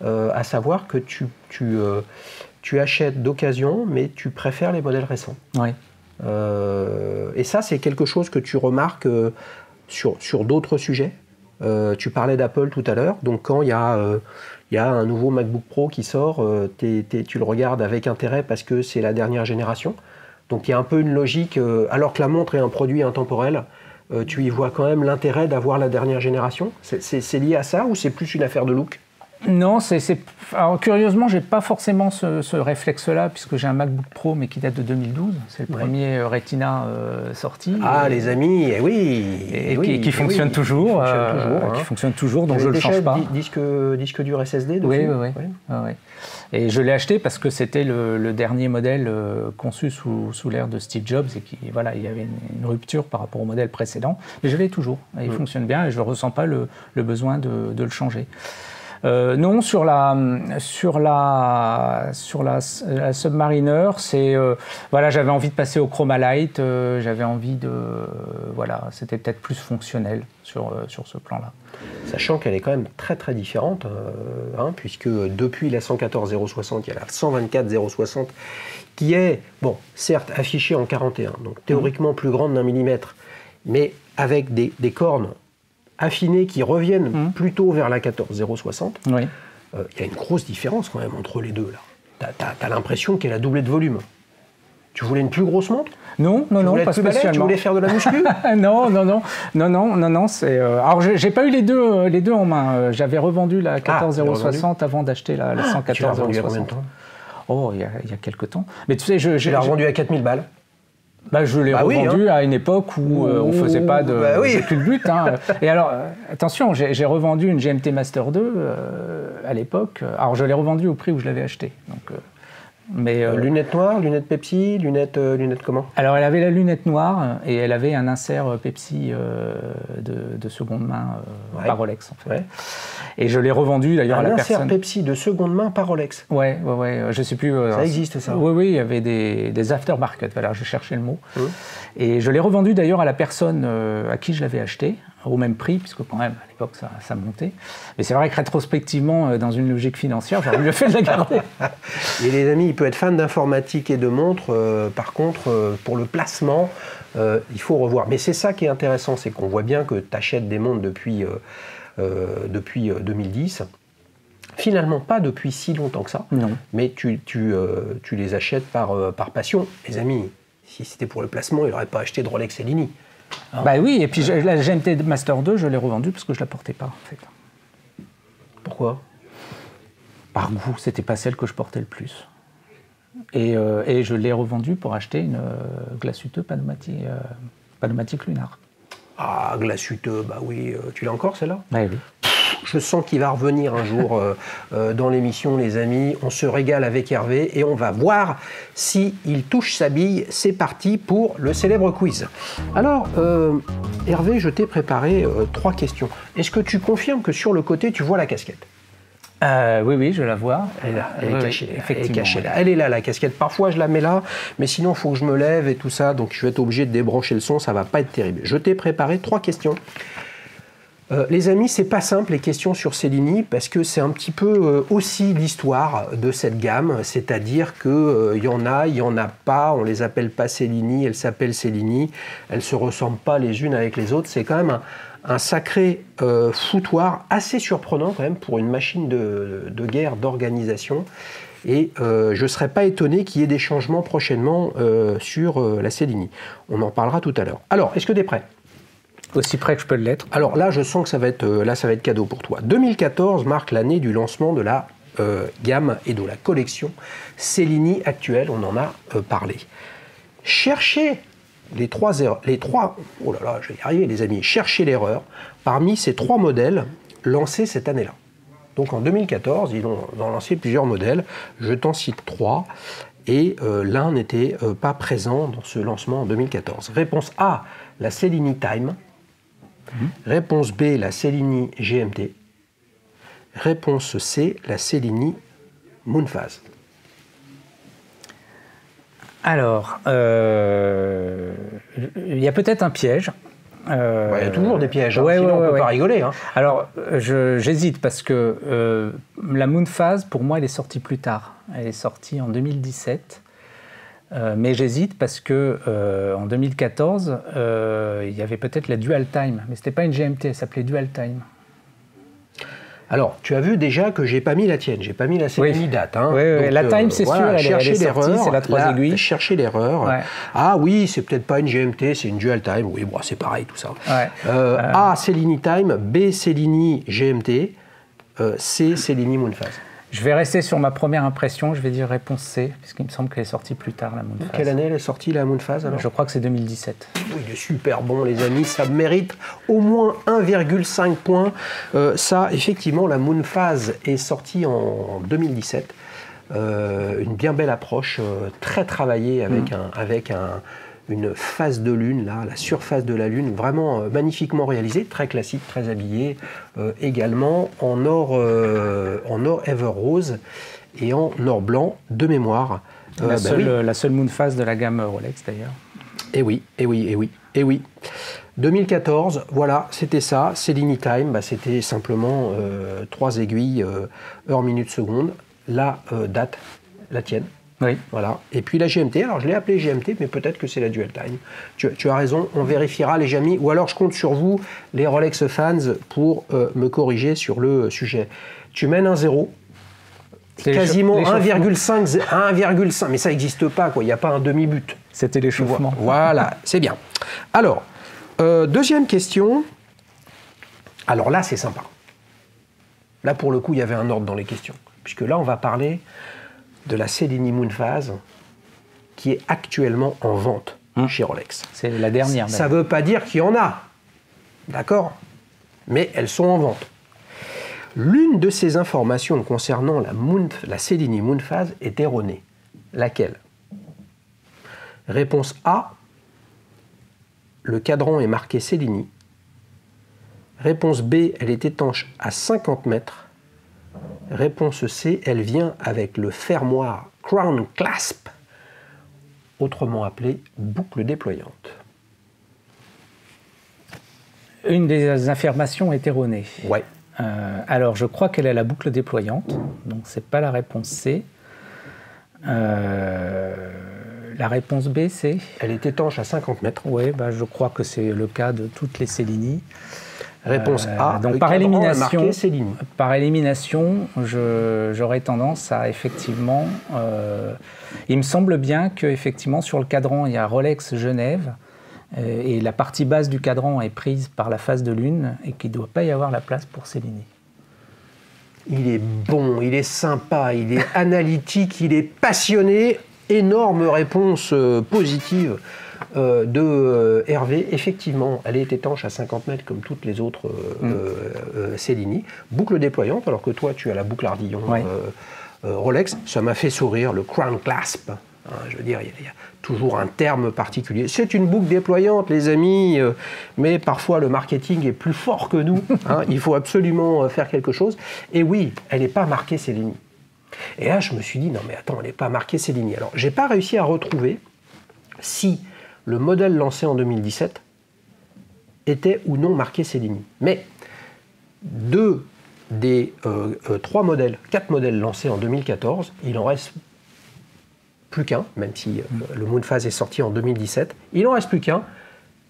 à savoir que tu achètes d'occasion, mais tu préfères les modèles récents. Oui. Et ça, c'est quelque chose que tu remarques sur d'autres sujets. Tu parlais d'Apple tout à l'heure, donc quand il y a un nouveau MacBook Pro qui sort, tu le regardes avec intérêt parce que c'est la dernière génération. Donc il y a un peu une logique, alors que la montre est un produit intemporel, tu y vois quand même l'intérêt d'avoir la dernière génération. C'est lié à ça ou c'est plus une affaire de look? Non, alors, curieusement, j'ai pas forcément ce réflexe-là, puisque j'ai un MacBook Pro, mais qui date de 2012. C'est le premier Retina sorti. Ah, les amis, oui. Qui fonctionne toujours. Qui fonctionne toujours, donc je ne le change pas. Disque dur SSD dessus. Oui. Et je l'ai acheté parce que c'était le dernier modèle conçu sous l'ère de Steve Jobs, et il y avait une rupture par rapport au modèle précédent. Mais je l'ai toujours, et il fonctionne bien, et je ne ressens pas le besoin de le changer. Non, sur la Submariner, j'avais envie de passer au Chromalight, j'avais envie c'était peut-être plus fonctionnel sur ce plan-là. Sachant qu'elle est quand même très très différente, puisque depuis la 114 060, il y a la 124 060 qui est, bon, certes affichée en 41, donc théoriquement plus grande d'1 millimètre, mais avec des cornes affinées qui reviennent plutôt vers la 14060, il y a une grosse différence quand même entre les deux. T'as l'impression qu'elle a doublé de volume. Tu voulais une plus grosse montre? Non, pas spécialement. Tu voulais faire de la muscu? Non. Alors, j'ai pas eu les deux en main. J'avais revendu la 14060 avant d'acheter la 114 Tu l'as revendue il y a combien de temps? Oh, il y a quelques temps. Mais tu sais, je l'ai revendue à 4000 balles. Je l'ai revendu à une époque où on ne faisait pas de culbute. Et alors, attention, j'ai revendu une GMT Master 2 à l'époque. Alors, je l'ai revendu au prix où je l'avais acheté. Donc, lunettes noires, lunettes Pepsi, lunettes comment? Alors, elle avait la lunette noire et elle avait un insert Pepsi de seconde main par Rolex, en fait. Ouais. Et je l'ai revendu d'ailleurs à la personne. Un insert Pepsi de seconde main par Rolex? Ouais, je sais plus. Ça existe, ça? Oui, il y avait des aftermarket, voilà, je cherchais le mot. Et je l'ai revendu d'ailleurs à la personne à qui je l'avais acheté, au même prix, puisque quand même, à l'époque, ça montait. Mais c'est vrai que rétrospectivement, dans une logique financière, j'aurais mieux fait de la garder. Et les amis, il peut être fan d'informatique et de montres. Par contre, pour le placement, il faut revoir. Mais c'est ça qui est intéressant, c'est qu'on voit bien que tu achètes des montres depuis 2010. Finalement, pas depuis si longtemps que ça. Non. Mais tu les achètes par passion. Les amis, si c'était pour le placement, il n'aurait pas acheté de Rolex Cellini. Oui, et puis la GMT Master 2, je l'ai revendue parce que je ne la portais pas, en fait. Pourquoi? Par goût, c'était pas celle que je portais le plus. Et je l'ai revendue pour acheter une Glashütte Panomatic Lunar. Ah, Glashütte, oui. Tu l'as encore, celle-là? Oui. Je sens qu'il va revenir un jour dans l'émission, les amis. On se régale avec Hervé et on va voir s'il touche sa bille. C'est parti pour le célèbre quiz. Alors, Hervé, je t'ai préparé 3 questions. Est-ce que tu confirmes que sur le côté, tu vois la casquette? Oui, je la vois. Elle est là, elle est cachée là. Elle est là, la casquette. Parfois, je la mets là, mais sinon, il faut que je me lève et tout ça. Donc, je vais être obligé de débrancher le son. Ça va pas être terrible. Je t'ai préparé 3 questions. Les amis, c'est pas simple les questions sur Cellini parce que c'est un petit peu aussi l'histoire de cette gamme, c'est-à-dire que y en a pas, on les appelle pas Cellini, elles s'appellent Cellini, elles se ressemblent pas les unes avec les autres, c'est quand même un sacré foutoir assez surprenant quand même pour une machine de guerre, d'organisation. Et je ne serais pas étonné qu'il y ait des changements prochainement sur la Cellini. On en parlera tout à l'heure. Alors, est-ce que tu es prêt ? Aussi près que je peux l'être. Alors là, je sens que ça va être cadeau pour toi. 2014 marque l'année du lancement de la gamme et de la collection Cellini actuelle. On en a parlé. Cherchez les trois, oh là là, je vais y arriver les amis. Cherchez l'erreur parmi ces 3 modèles lancés cette année-là. Donc en 2014, ils ont lancé plusieurs modèles. Je t'en cite 3. Et l'un n'était pas présent dans ce lancement en 2014. Réponse A, la Cellini Time. Réponse B, la Cellini GMT. Réponse C, la Cellini Moonphase. Alors, il y a peut-être un piège. Il y a toujours des pièges, sinon on ne peut pas rigoler. Hein. Alors, j'hésite parce que la Moonphase, pour moi, elle est sortie plus tard. Elle est sortie en 2017. Mais j'hésite parce que en 2014, il y avait peut-être la Dual Time. Mais ce n'était pas une GMT, elle s'appelait Dual Time. Alors, tu as vu déjà que j'ai pas mis la tienne, j'ai pas mis la Cellini date. Hein. Oui, donc, la time, c'est sûr, elle est sortie, c'est la 3 aiguilles. Chercher l'erreur. Ouais. Ah oui, c'est peut-être pas une GMT, c'est une Dual Time. Oui, bon, c'est pareil tout ça. Ouais. A, Cellini Time, B, Cellini GMT, C, Cellini Moonphase. Je vais rester sur ma première impression, je vais dire réponse C, puisqu'il me semble qu'elle est sortie plus tard, la Moonphase. Quelle année elle est sortie, la Moonphase alors ? Je crois que c'est 2017. Oui, il est super bon, les amis, ça mérite au moins 1,5 point. Ça, effectivement, la Moonphase est sortie en 2017. Une bien belle approche, très travaillée avec une phase de lune, là, la surface de la lune, vraiment magnifiquement réalisée, très classique, très habillée, également en or Ever Rose et en or blanc de mémoire. La seule Moonphase de la gamme Rolex d'ailleurs. Eh oui. 2014, voilà, c'était ça. Cellini Time, c'était simplement 3 aiguilles, heure, minute, seconde. La date, la tienne. Oui. Voilà. Et puis la GMT, alors je l'ai appelée GMT, mais peut-être que c'est la Dual Time. Tu as raison, on vérifiera les amis, ou alors je compte sur vous, les Rolex fans, pour me corriger sur le sujet. Tu mènes 1-0, quasiment 1,5, mais ça n'existe pas, quoi. Il n'y a pas un demi-but. C'était l'échauffement. Voilà, c'est bien. Alors, deuxième question. Alors là, c'est sympa. Là, pour le coup, il y avait un ordre dans les questions, puisque là, on va parler de la Cellini Moonphase qui est actuellement en vente chez Rolex. C'est la dernière. Ça ne veut pas dire qu'il y en a, d'accord ? Mais elles sont en vente. L'une de ces informations concernant la Cellini Moonphase est erronée. Laquelle ? Réponse A, le cadran est marqué Cellini. Réponse B, elle est étanche à 50 mètres. Réponse C, elle vient avec le fermoir Crown Clasp, autrement appelé boucle déployante. Une des affirmations est erronée. Ouais. Alors, je crois qu'elle a la boucle déployante, donc c'est pas la réponse C. La réponse B, c'est ? Elle est étanche à 50 mètres. Oui, je crois que c'est le cas de toutes les Cellini. Réponse A, donc par élimination, j'aurais tendance à effectivement... il me semble bien qu'effectivement sur le cadran, il y a Rolex Genève et la partie basse du cadran est prise par la phase de lune et qu'il ne doit pas y avoir la place pour Cellini. Il est bon, il est sympa, il est analytique, il est passionné. Énorme réponse positive de Hervé. Effectivement, elle est étanche à 50 mètres comme toutes les autres Cellini. Boucle déployante, alors que toi, tu as la boucle ardillon Rolex. Ça m'a fait sourire, le Crown Clasp. Je veux dire, il y a toujours un terme particulier. C'est une boucle déployante, les amis, mais parfois le marketing est plus fort que nous. Il faut absolument faire quelque chose. Et oui, elle n'est pas marquée Cellini. Et là, je me suis dit, non mais attends, elle n'est pas marquée Cellini. Alors, je n'ai pas réussi à retrouver si le modèle lancé en 2017 était ou non marqué Cellini. Mais 2 des 4 modèles lancés en 2014, il en reste plus qu'un, même si le Moonphase est sorti en 2017, il en reste plus qu'un,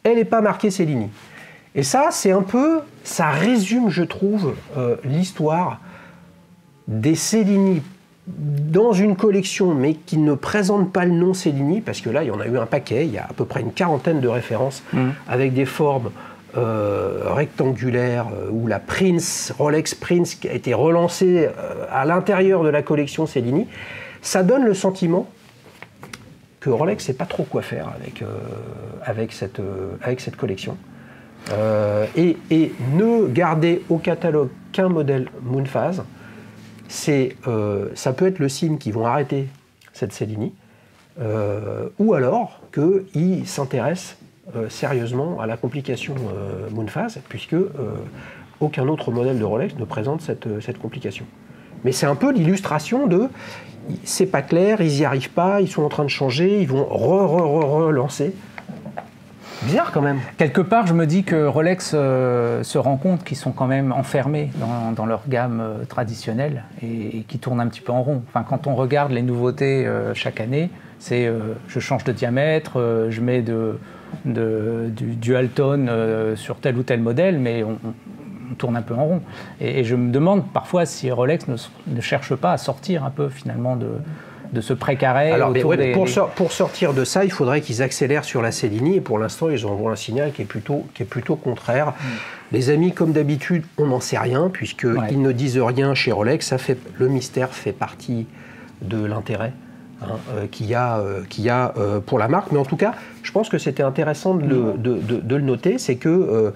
elle n'est pas marquée Cellini. Et ça, ça résume, je trouve, l'histoire des Cellini dans une collection, mais qui ne présente pas le nom Cellini, parce que là, il y en a eu un paquet, il y a à peu près une quarantaine de références, avec des formes rectangulaires, où la Prince, Rolex Prince, qui a été relancée à l'intérieur de la collection Cellini. Ça donne le sentiment que Rolex ne sait pas trop quoi faire avec cette collection. Et ne garder au catalogue qu'un modèle Moonphase, ça peut être le signe qu'ils vont arrêter cette Cellini, ou alors qu'ils s'intéressent sérieusement à la complication Moonphase, puisque aucun autre modèle de Rolex ne présente cette complication. Mais c'est un peu l'illustration de c'est pas clair, ils n'y arrivent pas, ils sont en train de changer, ils vont relancer. Bizarre quand même. Quelque part, je me dis que Rolex se rend compte qu'ils sont quand même enfermés dans leur gamme traditionnelle et qui tournent un petit peu en rond. Enfin, quand on regarde les nouveautés chaque année, c'est je change de diamètre, je mets du dual tone sur tel ou tel modèle, mais on tourne un peu en rond. Et je me demande parfois si Rolex ne cherche pas à sortir un peu finalement de ce précaré. Alors, pour sortir de ça, il faudrait qu'ils accélèrent sur la Cellini, et pour l'instant, ils envoient un signal qui est plutôt contraire. Les amis, comme d'habitude, on n'en sait rien, puisqu'ils ne disent rien chez Rolex. Le mystère fait partie de l'intérêt qu'il y a pour la marque. Mais en tout cas, je pense que c'était intéressant de le noter, c'est que,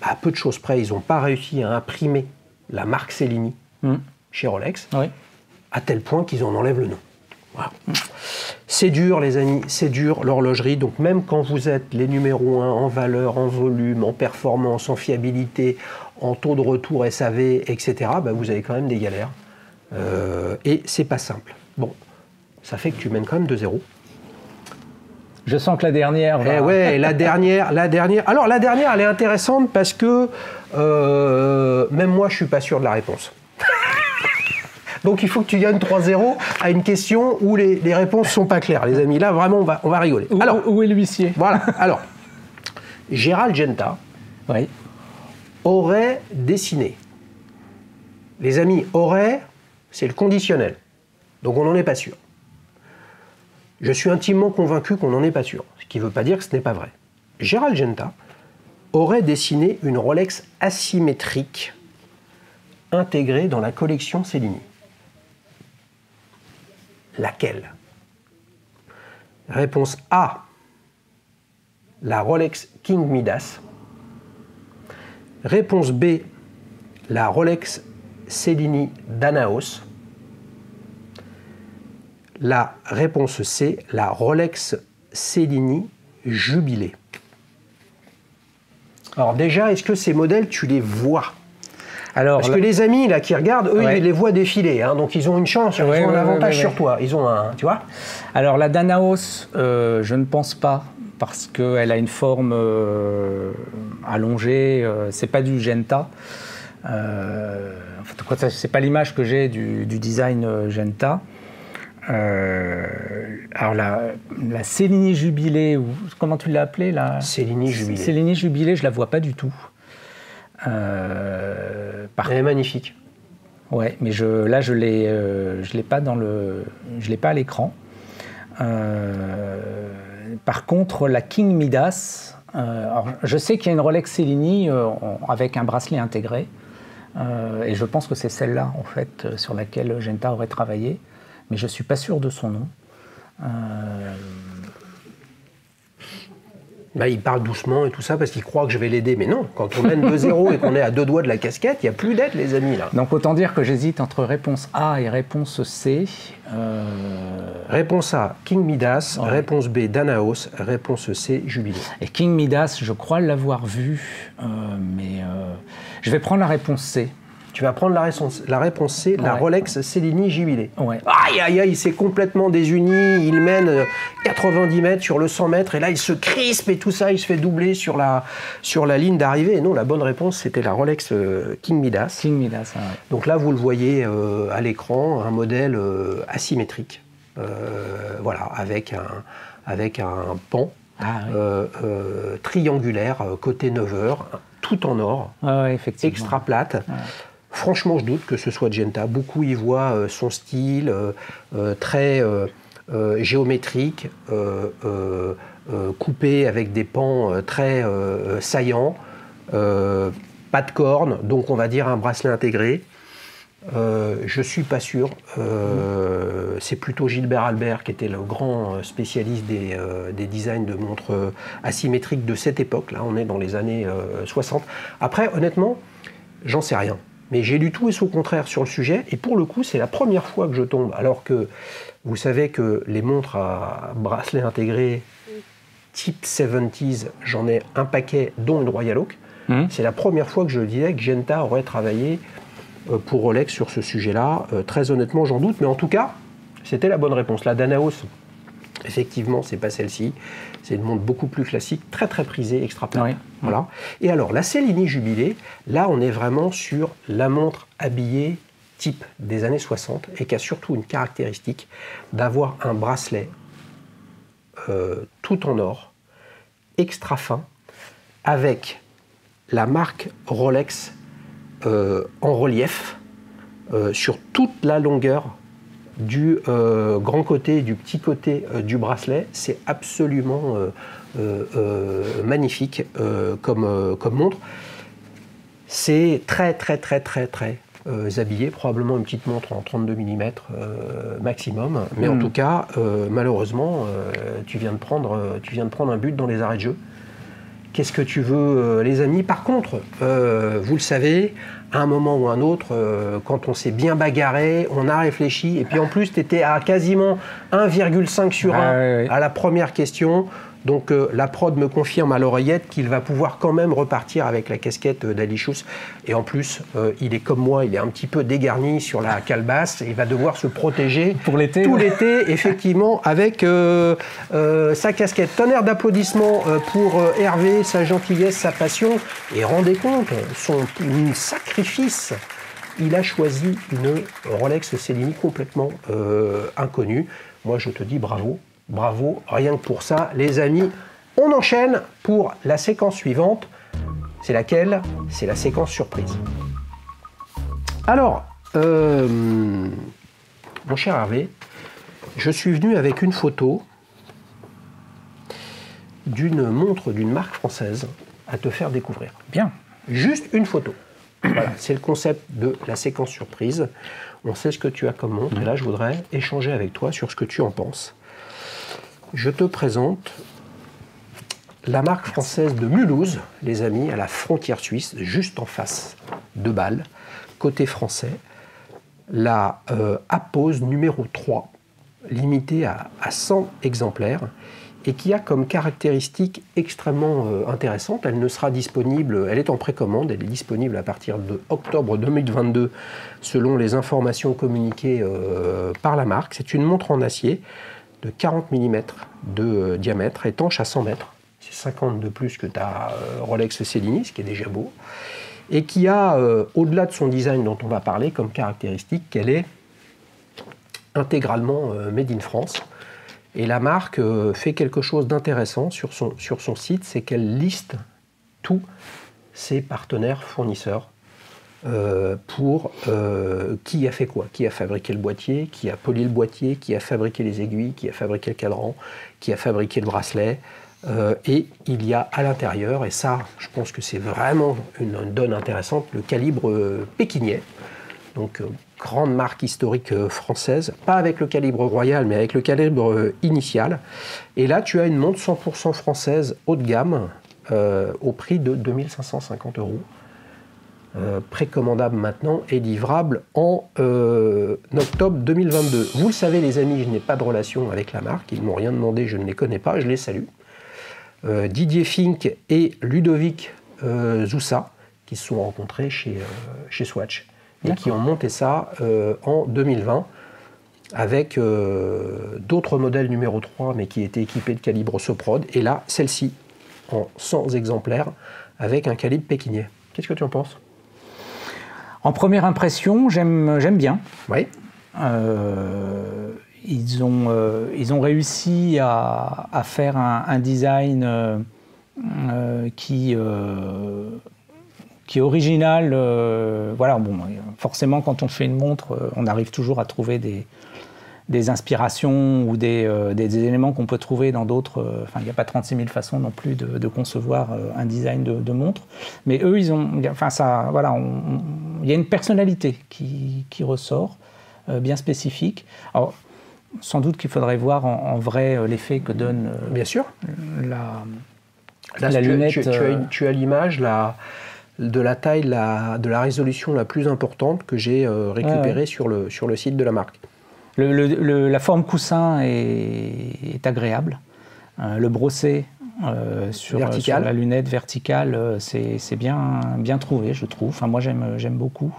à peu de choses près, ils n'ont pas réussi à imprimer la marque Cellini chez Rolex, à tel point qu'ils en enlèvent le nom. Voilà. C'est dur les amis, c'est dur l'horlogerie, donc même quand vous êtes les numéros 1 en valeur, en volume, en performance, en fiabilité, en taux de retour SAV, etc., vous avez quand même des galères. Et c'est pas simple. Bon, ça fait que tu mènes quand même 2-0. Je sens que la dernière va... la dernière. Alors la dernière, elle est intéressante parce que même moi, je suis pas sûr de la réponse. Donc il faut que tu gagnes 3-0 à une question où les réponses sont pas claires, les amis. Là, vraiment, on va rigoler. Alors, où est l'huissier? Voilà. Alors, Gérald Genta aurait dessiné. Les amis, aurait, c'est le conditionnel. Donc on n'en est pas sûr. Je suis intimement convaincu qu'on n'en est pas sûr, ce qui ne veut pas dire que ce n'est pas vrai. Gérald Genta aurait dessiné une Rolex asymétrique intégrée dans la collection Cellini. Laquelle? Réponse A, la Rolex King Midas. Réponse B, la Rolex Cellini Danaos. La réponse C, la Rolex Cellini Jubilé. Alors déjà, est-ce que ces modèles, tu les vois? Parce que les amis là, qui regardent, eux, ils les voient défiler, donc ils ont une chance, ils ont un avantage sur toi. Ils ont tu vois. Alors la Danaos, je ne pense pas, parce qu'elle a une forme allongée, c'est pas du Genta. C'est pas l'image que j'ai du design Genta. Alors la Cellini Jubilé, ou comment tu l'as appelée là? Cellini Jubilé. Cellini Jubilé, je la vois pas du tout. Elle est magnifique. Ouais, mais je l'ai pas je l'ai pas à l'écran. Par contre, la King Midas, alors, je sais qu'il y a une Rolex Cellini avec un bracelet intégré, et je pense que c'est celle-là en fait sur laquelle Genta aurait travaillé, mais je suis pas sûr de son nom. Il parle doucement et tout ça parce qu'il croit que je vais l'aider. Mais non, quand on mène 2-0 et qu'on est à 2 doigts de la casquette, il n'y a plus d'aide, les amis. Là. Donc autant dire que j'hésite entre réponse A et réponse C. Réponse A, King Midas. Réponse B, Danaos. Réponse C, Jubilé. Et King Midas, je crois l'avoir vu, mais je vais prendre la réponse C. Tu vas prendre la réponse C, la Rolex Cellini Jubilé. Aïe, aïe, aïe, il s'est complètement désuni. Il mène 90 mètres sur le 100 mètres. Et là, il se crispe et tout ça. Il se fait doubler sur la ligne d'arrivée. Et non, la bonne réponse, c'était la Rolex King Midas. King Midas, Donc là, vous le voyez à l'écran, un modèle asymétrique. Voilà, avec un pan triangulaire, côté 9h, tout en or, extra plate. Franchement, je doute que ce soit Genta. Beaucoup y voient son style très géométrique, coupé avec des pans très saillants, pas de cornes, donc on va dire un bracelet intégré. Je suis pas sûr. C'est plutôt Gilbert Albert qui était le grand spécialiste des designs de montres asymétriques de cette époque. Là, on est dans les années 60. Après, honnêtement, j'en sais rien. Mais j'ai lu tout et son contraire sur le sujet. Et pour le coup, c'est la première fois que je tombe. Alors que vous savez que les montres à bracelet intégré type 70s, j'en ai un paquet, dont une Royal Oak. C'est la première fois que je disais que Genta aurait travaillé pour Rolex sur ce sujet-là. Très honnêtement, j'en doute, mais en tout cas, c'était la bonne réponse. La Danaos, effectivement, c'est pas celle-ci. C'est une montre beaucoup plus classique, très très prisée, extra plate. Oui. Voilà. Et alors, la Cellini Jubilé, là, on est vraiment sur la montre habillée type des années 60 et qui a surtout une caractéristique d'avoir un bracelet tout en or, extra fin, avec la marque Rolex en relief sur toute la longueur du grand côté et du petit côté du bracelet. C'est absolument magnifique comme montre. C'est très habillé, probablement une petite montre en 32 mm maximum, mais en tout cas, malheureusement, tu viens de prendre un but dans les arrêts de jeu. Qu'est-ce que tu veux, les amis? Par contre, vous le savez, à un moment ou un autre, quand on s'est bien bagarré, on a réfléchi, et puis en plus, tu étais à quasiment 1,5 sur 1 à la première question. Donc la prod me confirme à l'oreillette qu'il va pouvoir quand même repartir avec la casquette d'Ali Schultz. Et en plus, il est comme moi, il est un petit peu dégarni sur la calebasse et il va devoir se protéger pour l'été, tout l'été, effectivement, avec sa casquette. Tonnerre d'applaudissements pour Hervé, sa gentillesse, sa passion. Et rendez compte, son sacrifice. Il a choisi une Rolex Cellini complètement inconnue. Moi, je te dis bravo. Bravo, rien que pour ça, les amis. On enchaîne pour la séquence suivante. C'est laquelle? C'est la séquence surprise. Alors, mon cher Hervé, je suis venu avec une photo d'une montre d'une marque française à te faire découvrir. Bien. Juste une photo. Voilà, c'est le concept de la séquence surprise. On sait ce que tu as comme montre, et là, je voudrais échanger avec toi sur ce que tu en penses. Je te présente la marque française de Mulhouse, les amis, à la frontière suisse, juste en face de Bâle, côté français. La Apose numéro 3, limitée à 100 exemplaires, et qui a comme caractéristique extrêmement intéressante. Elle ne sera disponible, elle est en précommande, elle est disponible à partir de octobre 2022, selon les informations communiquées par la marque. C'est une montre en acier de 40 mm de diamètre, étanche à 100 mètres. C'est 50 de plus que ta Rolex Cellini, ce qui est déjà beau. Et qui a, au-delà de son design dont on va parler, comme caractéristique qu'elle est intégralement made in France. Et la marque fait quelque chose d'intéressant sur son site, c'est qu'elle liste tous ses partenaires fournisseurs pour qui a fait quoi, qui a fabriqué le boîtier, qui a poli le boîtier, qui a fabriqué les aiguilles, qui a fabriqué le cadran, qui a fabriqué le bracelet. Et il y a à l'intérieur, et ça je pense que c'est vraiment une donne intéressante, le calibre pékinais. Donc grande marque historique française, pas avec le calibre royal mais avec le calibre initial. Et là tu as une montre 100% française haut de gamme au prix de 2550 €. Précommandable maintenant et livrable en octobre 2022. Vous le savez les amis, je n'ai pas de relation avec la marque, ils ne m'ont rien demandé, je ne les connais pas, je les salue. Didier Fink et Ludovic Zoussa qui se sont rencontrés chez Swatch et qui ont monté ça en 2020 avec d'autres modèles numéro 3 mais qui étaient équipés de calibre Soprod, et là celle-ci en 100 exemplaires avec un calibre pékinais. Qu'est-ce que tu en penses? En première impression, j'aime bien. Oui. Ils ont réussi à faire un design qui est original. Voilà, bon, forcément, quand on fait une montre, on arrive toujours à trouver des inspirations ou des éléments qu'on peut trouver dans d'autres. Enfin, il n'y a pas 36 000 façons non plus de concevoir un design de montre. Mais eux, ils ont. Enfin, ça, voilà, il y a une personnalité qui ressort, bien spécifique. Alors, sans doute qu'il faudrait voir en vrai l'effet que donne. Bien sûr. La lunette. Tu as l'image de la taille, de la résolution la plus importante que j'ai récupérée sur le site de la marque. La forme coussin est agréable. Le brossé sur la lunette verticale, c'est bien trouvé, je trouve. Enfin, moi, j'aime beaucoup.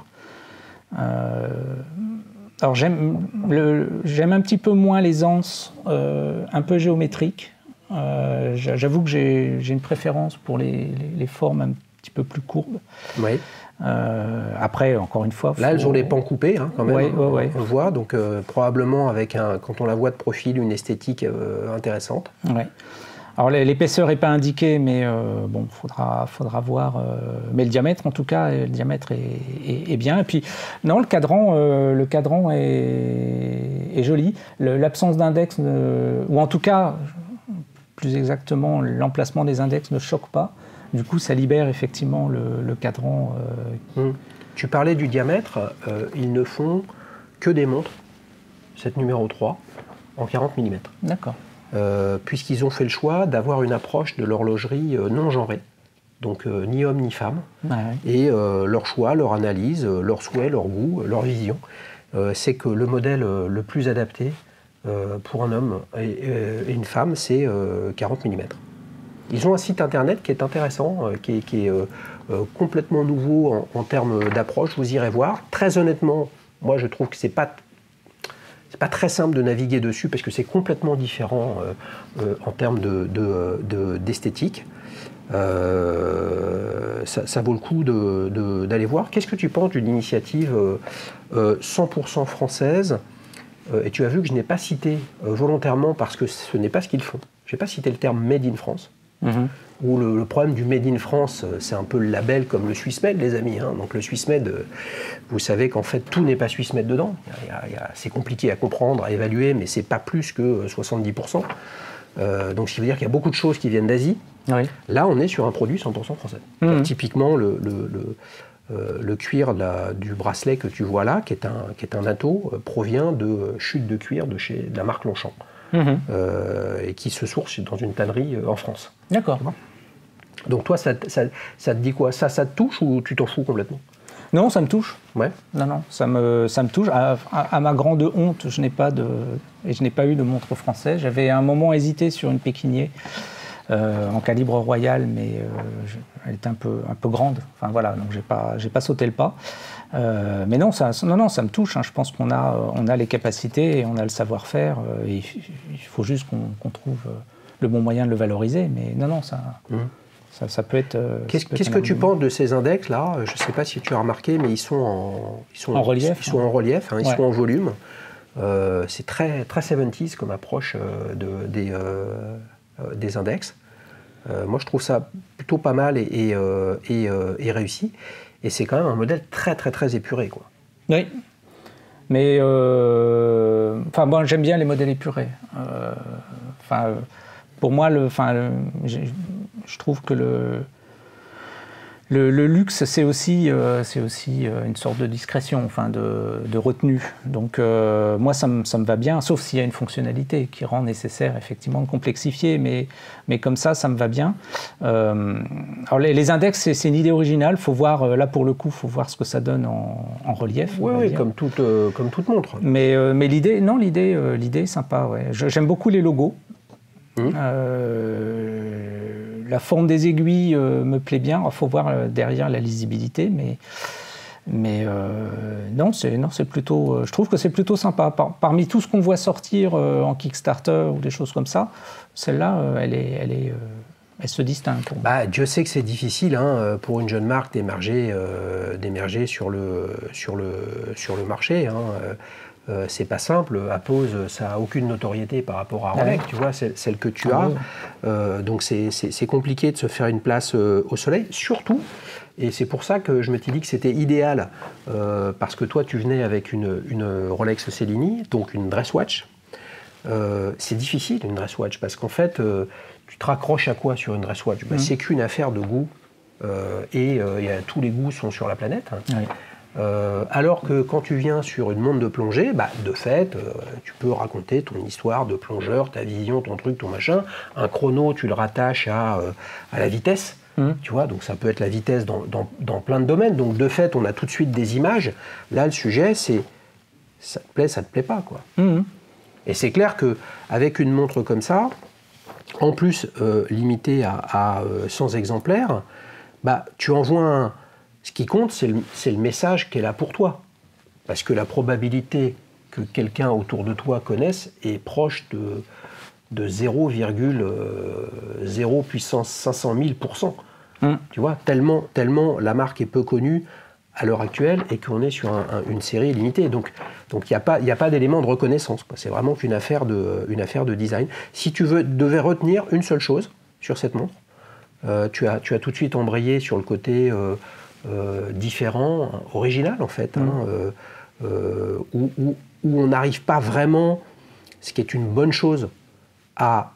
Alors, j'aime un petit peu moins les anses un peu géométriques. J'avoue que j'ai une préférence pour les formes un petit peu plus courbes. Oui. Après, encore une fois... Là, elles ont les pans coupés, hein, quand même. Ouais. On le voit, donc probablement avec, quand on la voit de profil, une esthétique intéressante. Ouais. Alors, l'épaisseur n'est pas indiquée, mais bon, faudra voir. Mais le diamètre, en tout cas, le diamètre est bien. Et puis, non, le cadran est joli. L'absence d'index, ou en tout cas, plus exactement, l'emplacement des index ne choque pas. Du coup, ça libère effectivement le cadran. Tu parlais du diamètre. Ils ne font que des montres, cette numéro 3, en 40 mm. D'accord. Puisqu'ils ont fait le choix d'avoir une approche de l'horlogerie non genrée. Donc ni homme ni femme. Ouais. Et leur choix, leur analyse, leur souhait, leur goût, leur vision, c'est que le modèle le plus adapté pour un homme et une femme, c'est 40 mm. Ils ont un site internet qui est intéressant, qui est complètement nouveau en termes d'approche. Vous irez voir. Très honnêtement, moi je trouve que c'est pas très simple de naviguer dessus parce que c'est complètement différent en termes d'esthétique. Ça vaut le coup d'aller voir. Qu'est-ce que tu penses d'une initiative 100% française et tu as vu que je n'ai pas cité volontairement parce que ce n'est pas ce qu'ils font. Je n'ai pas cité le terme Made in France. Où le problème du Made in France, c'est un peu le label comme le Swissmade, les amis. Hein. Donc le Swissmade, vous savez qu'en fait, tout n'est pas Swissmade dedans. C'est compliqué à comprendre, à évaluer, mais c'est pas plus que 70%. Donc ce qui veut dire qu'il y a beaucoup de choses qui viennent d'Asie. Oui. Là, on est sur un produit 100% français. Typiquement, le cuir du bracelet que tu vois là, qui est un atto, provient de chutes de cuir de la marque Longchamp. Et qui se source dans une tannerie en France. D'accord. Donc toi, ça te dit quoi? Ça te touche ou tu t'en fous complètement? Non, ça me touche. Ouais. Non, ça me touche. À ma grande honte, je n'ai pas eu de montre française. J'avais à un moment hésité sur une Pékinier en calibre royal, mais elle était un peu grande. Enfin voilà, donc j'ai pas sauté le pas. Mais non, ça me touche. Hein. Je pense qu'on a les capacités et on a le savoir-faire. Et il faut juste qu'on trouve le bon moyen de le valoriser. Mais non, ça peut être. Qu'est-ce que tu penses de ces index là? Je ne sais pas si tu as remarqué, mais ils sont en relief. Ils sont en relief. Hein, ils sont en volume. C'est très très 70s comme approche des index. Moi, je trouve ça plutôt pas mal et réussi. Et c'est quand même un modèle très très très épuré, quoi. Oui, mais bon, j'aime bien les modèles épurés. Pour moi, je trouve que le luxe, c'est aussi une sorte de discrétion, de retenue. Donc moi, ça me va bien, sauf s'il y a une fonctionnalité qui rend nécessaire effectivement de complexifier, mais comme ça me va bien. Alors les index, c'est une idée originale. Faut voir là pour le coup, faut voir ce que ça donne en relief. Oui, comme toute montre. Mais l'idée est sympa. Ouais. J'aime beaucoup les logos. La forme des aiguilles me plaît bien. Il faut voir derrière la lisibilité, mais c'est plutôt. Je trouve que c'est plutôt sympa. Parmi tout ce qu'on voit sortir en Kickstarter ou des choses comme ça, celle-là, elle se distingue. Dieu sait que c'est difficile pour une jeune marque d'émerger sur le marché. C'est pas simple. Appose, ça n'a aucune notoriété par rapport à Rolex, tu vois, celle que tu as. Donc c'est compliqué de se faire une place au soleil, surtout. Et c'est pour ça que je m'étais dit que c'était idéal, parce que toi, tu venais avec une Rolex Cellini, donc une dress watch. C'est difficile, une dress watch, parce qu'en fait, tu te raccroches à quoi sur une dress watch? C'est qu'une affaire de goût, et tous les goûts sont sur la planète. Oui. Alors que quand tu viens sur une montre de plongée, de fait, tu peux raconter ton histoire de plongeur, ta vision, ton truc, ton machin. Un chrono, tu le rattaches à la vitesse, tu vois, donc ça peut être la vitesse dans plein de domaines. Donc de fait, on a tout de suite des images. Là, le sujet, c'est ça te plaît, ça te plaît pas, quoi. Et c'est clair qu'avec une montre comme ça, en plus limité à 100 exemplaires, bah, tu envoies ce qui compte, c'est le message qui est là pour toi. Parce que la probabilité que quelqu'un autour de toi connaisse est proche de 0,0 puissance 500 000%. Tu vois, tellement la marque est peu connue à l'heure actuelle et qu'on est sur une série limitée. Donc il n'y a pas d'élément de reconnaissance. C'est vraiment qu'une affaire de design. Si tu devais retenir une seule chose sur cette montre, tu as tout de suite embrayé sur le côté différent, original en fait, où on n'arrive pas vraiment, ce qui est une bonne chose, à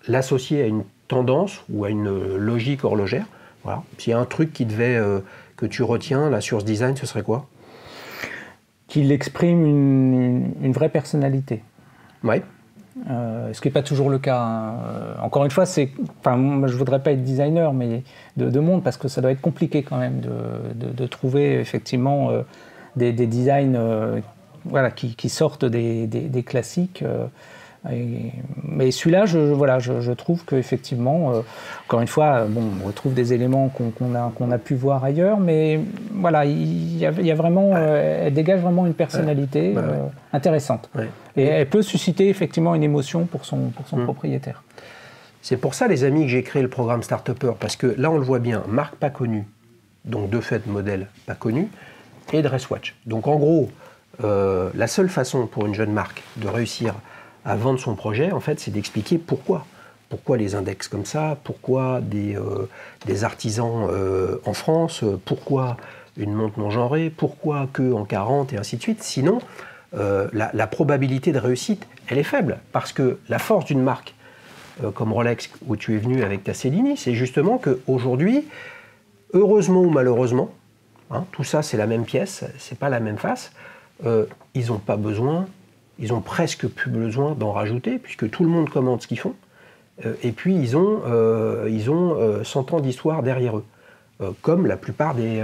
l'associer à une tendance ou à une logique horlogère. Voilà. S'il y a un truc que tu retiens là, sur ce design, ce serait quoi? Qu'il exprime une vraie personnalité. Ouais. Ce qui n'est pas toujours le cas. Hein. Encore une fois, moi, je ne voudrais pas être designer mais de montre, parce que ça doit être compliqué quand même de trouver effectivement des designs qui sortent des classiques. Mais celui-là, je trouve qu'effectivement, encore une fois, on retrouve des éléments qu'on a pu voir ailleurs, mais voilà, il y a vraiment, elle dégage vraiment une personnalité intéressante. Ouais. Et elle peut susciter effectivement une émotion pour son propriétaire. C'est pour ça, les amis, que j'ai créé le programme Start-Upper, parce que là, on le voit bien, marque pas connue, donc de fait, modèle pas connu, et Dresswatch. Donc en gros, la seule façon pour une jeune marque de réussir à vendre son projet, en fait, c'est d'expliquer pourquoi. Pourquoi les index comme ça, pourquoi des artisans en France, pourquoi une montre non genrée, pourquoi que en 40 et ainsi de suite. Sinon, la probabilité de réussite, elle est faible. Parce que la force d'une marque comme Rolex, où tu es venu avec ta Cellini, c'est justement qu'aujourd'hui, heureusement ou malheureusement, tout ça c'est la même pièce, c'est pas la même face, ils n'ont pas besoin. Ils ont presque plus besoin d'en rajouter, puisque tout le monde commande ce qu'ils font. Et puis, ils ont 100 ans d'histoire derrière eux, comme la plupart des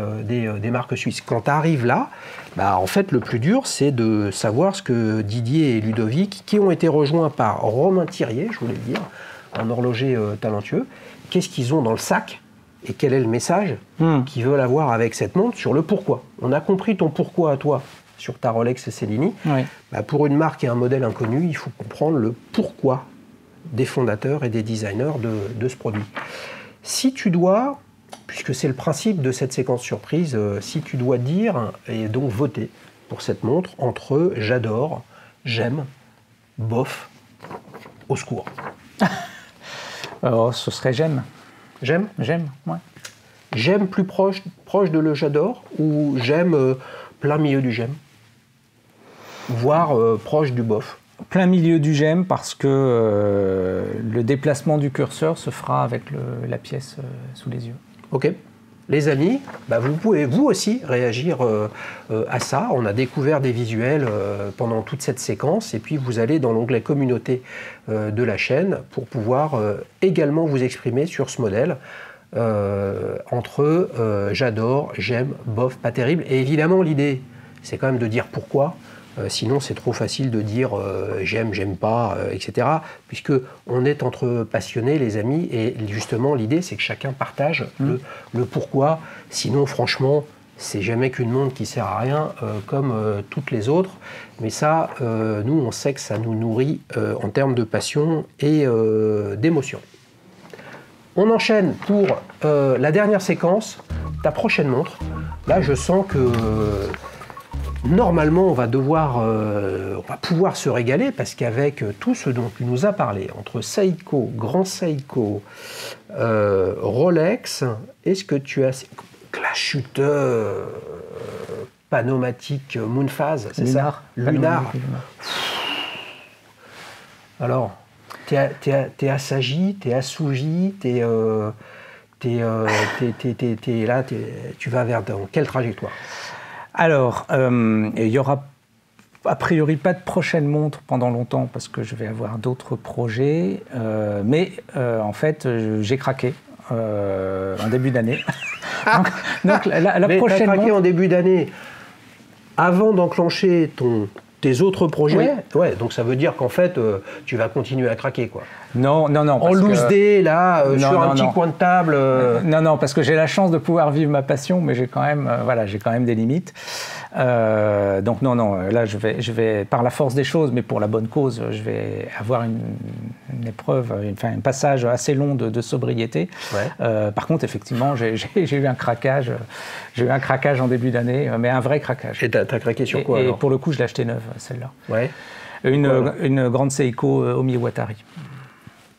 marques suisses. Quand tu arrives là, en fait, le plus dur, c'est de savoir ce que Didier et Ludovic, qui ont été rejoints par Romain Thirier, je voulais le dire, un horloger talentueux, qu'est-ce qu'ils ont dans le sac et quel est le message qu'ils veulent avoir avec cette montre sur le pourquoi. On a compris ton pourquoi à toi sur ta Rolex Cellini. Oui. Pour une marque et un modèle inconnu, il faut comprendre le pourquoi des fondateurs et des designers de ce produit. Si tu dois, puisque c'est le principe de cette séquence surprise, si tu dois dire et donc voter pour cette montre entre j'adore, j'aime, bof, au secours. Alors, ce serait j'aime. J'aime ? J'aime, ouais. J'aime plus proche de le j'adore, ou j'aime plein milieu du j'aime, voire proche du bof. Plein milieu du j'aime, parce que le déplacement du curseur se fera avec la pièce sous les yeux. Ok. Les amis, vous pouvez vous aussi réagir à ça. On a découvert des visuels pendant toute cette séquence, et puis vous allez dans l'onglet communauté de la chaîne pour pouvoir également vous exprimer sur ce modèle. Entre j'adore, j'aime, bof, pas terrible. Et évidemment, l'idée, c'est quand même de dire pourquoi. Sinon, c'est trop facile de dire j'aime, j'aime pas, etc. Puisque on est entre passionnés, les amis, et justement, l'idée, c'est que chacun partage le pourquoi. Sinon, franchement, c'est jamais qu'une montre qui sert à rien, comme toutes les autres. Mais ça, nous, on sait que ça nous nourrit en termes de passion et d'émotion. On enchaîne pour la dernière séquence, ta prochaine montre. Là, je sens que normalement, on va pouvoir se régaler, parce qu'avec tout ce dont tu nous as parlé, entre Seiko, Grand Seiko, Rolex, est-ce que tu as Clash Shooter, Panomatique, Moonphase, c'est ça ? Lunar. Alors, t'es assagi, t'es assouvi, tu vas vers dans quelle trajectoire ? Alors, il n'y aura a priori pas de prochaine montre pendant longtemps, parce que je vais avoir d'autres projets, mais en fait, j'ai craqué en début d'année. donc la mais prochaine t'as craqué montre... en début d'année avant d'enclencher tes autres projets. Ouais, donc ça veut dire qu'en fait, tu vas continuer à craquer, quoi. Non. En loose day, là, sur un petit coin de table. Non, parce que j'ai la chance de pouvoir vivre ma passion, mais j'ai quand même, j'ai quand même des limites. Donc non, là, je vais, par la force des choses, mais pour la bonne cause, je vais avoir une épreuve, un passage assez long de sobriété. Ouais. Par contre, effectivement, j'ai eu un craquage. J'ai eu un craquage en début d'année, mais un vrai craquage. Et t'as craqué sur quoi, alors ? Et pour le coup, je l'ai acheté neuve, celle-là. Ouais. Une grande Seiko Omi Watari.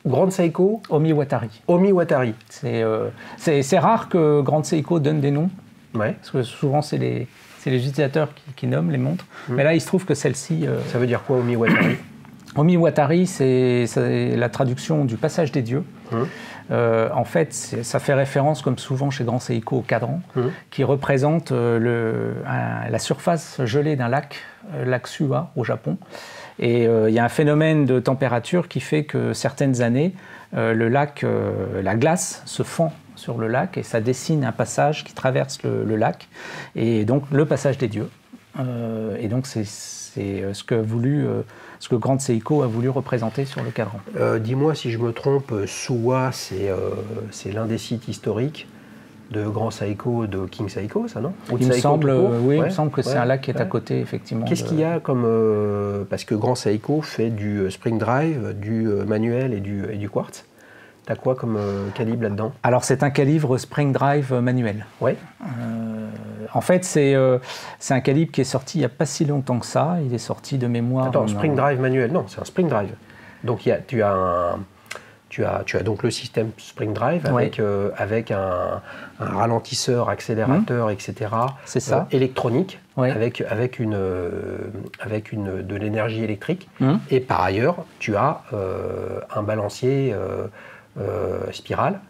Grande Seiko Omi Watari. Omi Watari. C'est rare que Grande Seiko donne des noms. Ouais. Parce que souvent, c'est les utilisateurs qui nomment les montres. Mais là, il se trouve que celle-ci... Ça veut dire quoi, Omi Watari ? Omi Watari, c'est la traduction du passage des dieux. En fait, ça fait référence, comme souvent chez Grand Seiko, au cadran, qui représente la surface gelée d'un lac Suwa, au Japon. Et il y a un phénomène de température qui fait que certaines années, la glace se fend sur le lac et ça dessine un passage qui traverse le lac, et donc le passage des dieux. Et donc c'est ce que Grande Seiko a voulu représenter sur le cadran. Dis-moi si je me trompe, Suwa, c'est l'un des sites historiques de Grand Seiko, de King Seiko, ça, non ? Il me semble que c'est un lac qui est à côté, effectivement. Qu'est-ce qu'il y a comme... parce que Grand Seiko fait du Spring Drive, du manuel et du quartz. T'as quoi comme calibre là-dedans ? Alors, c'est un calibre Spring Drive manuel. Ouais. En fait, c'est un calibre qui est sorti il n'y a pas si longtemps que ça. Il est sorti de mémoire... Attends, Spring Drive manuel ? Non, c'est un Spring Drive. Donc, tu as donc le système Spring Drive avec un ralentisseur, accélérateur, etc. C'est ça. Électronique, ouais. avec de l'énergie électrique. Et par ailleurs, tu as un balancier spirale.